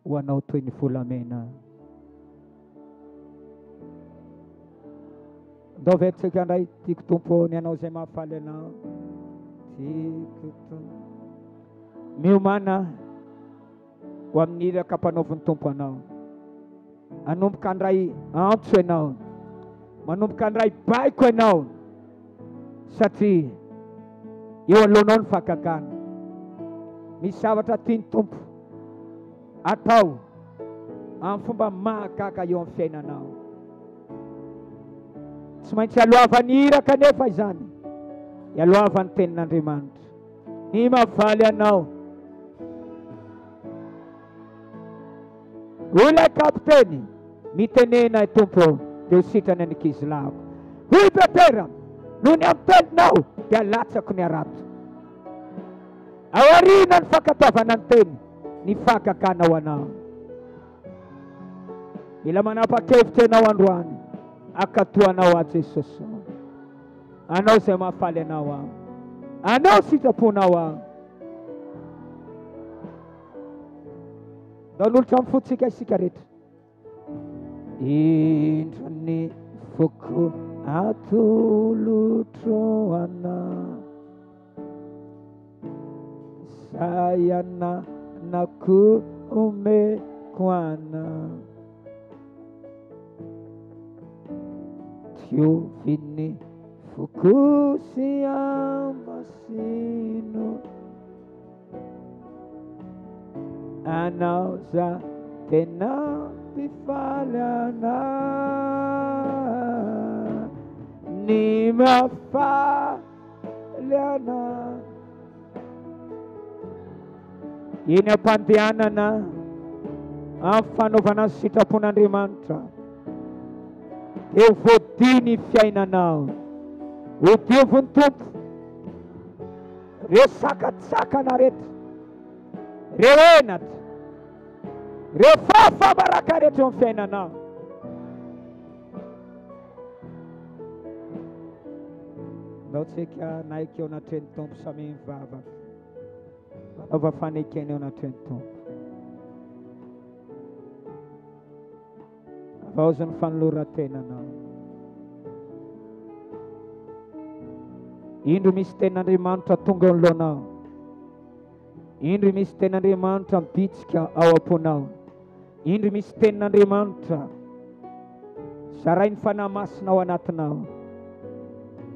Ho anao toy ny volamena. Ndao veritsika indray. Tiako Tompo ny anao izay mahafaly anao, tiako Tompo. Miomana ho amin'ny kapanaoviny Tompo anao. Anomboka andray antso ianao, manomboka andray baiko ianao, satria eo alohanao ny fahagagana. Misy zavatra tiany Tompo atao amin'ny fomba mahagaga eo amin'ny fiainanao. Tsy maintsy alohavany iraka nefa izany, alohavany tenin'Andriamanitra. Ny mahafaly anao, olay kapiteny mitenena Tompo dia ho sitrany ny ankizy lako. Hoy Petera, noho ny amin'ny teninao dia latsako ny arato. Aoriana ny fankatoavana ny teny, ny fahagagana ho anao. Mila manapa-kevitra ianao androany, akatoanao a Jesosy. Anao izay mahafaly anao aho, anao sitraponao aho. Danolotra amin'ny fotsika isika rehetra. Indro ny foko atolotro anao, zay ananako omeko anao, dioviny foko sy amasino, anao za tena mpifaly anao, ny mahafaly anao. Eny ampandehanana amin'ny fanaovana ny sitrapon'Andriamanitra, eo voadiny fiainanao, ho dioviny Tompo reo sakatsakana rehetra, reo enatra, reo fahafabaraka rehetra amin'ny fiainanao. Ndao tsika naiky eo anatreny Tompo samy mivavaka, anaova fanekena eo anatreny Tompo. Avaozy ny fanoloran-tenanao. Indro misy tenin'Andriamanitra tonga eo anoloanao, indro misy tenin'Andriamanitra mibitsika ao am-ponao, indro misy tenin'Andriamanitra zarainy fanahy masina ao anatinao.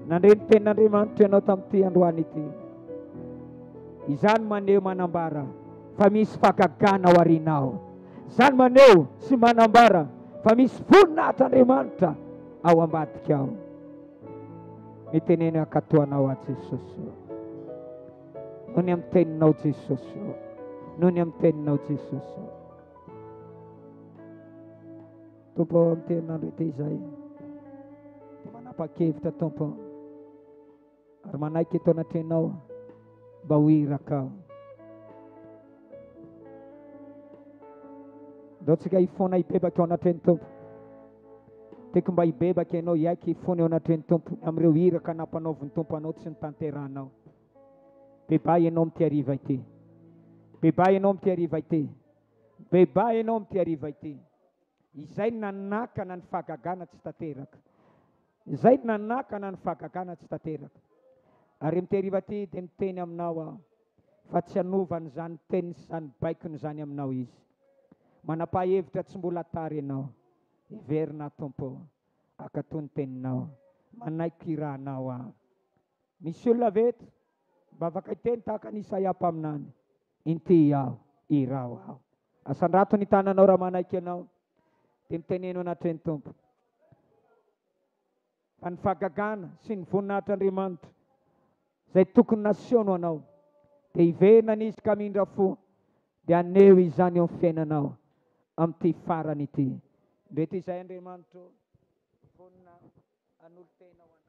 Nandreny tenin'Andriamanitra ianao tamin'ity androany ity, izany maneho manambara fa misy fahagagana ao arinao. Izany maneho sy manambara fa misy voninahitr'Andriamanitra ao ambadika ao. Mitenena akatoanao a Jesosy, noho ny amin'ny teninao Jesosy, noho ny amin'ny teninao Jesosy. Tompo amin'ny teninandro ity izay, manapa-kevitra Tompo, ary manaiky eto anatrenao mba ho iraka aho. Ndao tsika hifona hibebaka eo anatreny Tompo. Teko mba hibebaka ianao iaiky hifona eo anatreny Tompo, amin'ireo iraka nampanaoviny Tompo anao tsy ny tanteranao. Beba ianao amin'ity hariva ity, beba ianao amin'ity hariva ity, beba ianao amin'ity hariva ity. Izay nanakana ny fahagagana tsy tanteraka. Izay nanakana ny fahagagana tsy tanteraka. Ary miteriva ty dia miteny aminao aho fa tsy hanovany zany teny zany baikony zany aminao izy. Manapa-hevitra tsy mbola tary ianao. Iverina tompo, akato ny teninao, manaiky irahanao aho. Misy olona veto mba afaka hiteny tahaka ny Isaia mpaminany, inty aho, irao aho. Asandrato ny tananao raha manaiky ianao, dia miteneno anatreny tompo. Fa ny fahagagana sy ny voninahitr'Andriamanitra zay tokony nasehono anao, dia hiverina n'izy ka mindra fo, dia aneho izany eo amin'ny fiainanao amin'ity farany ity. Mety izay Andriamanitra vonina hanolo tena ho anao.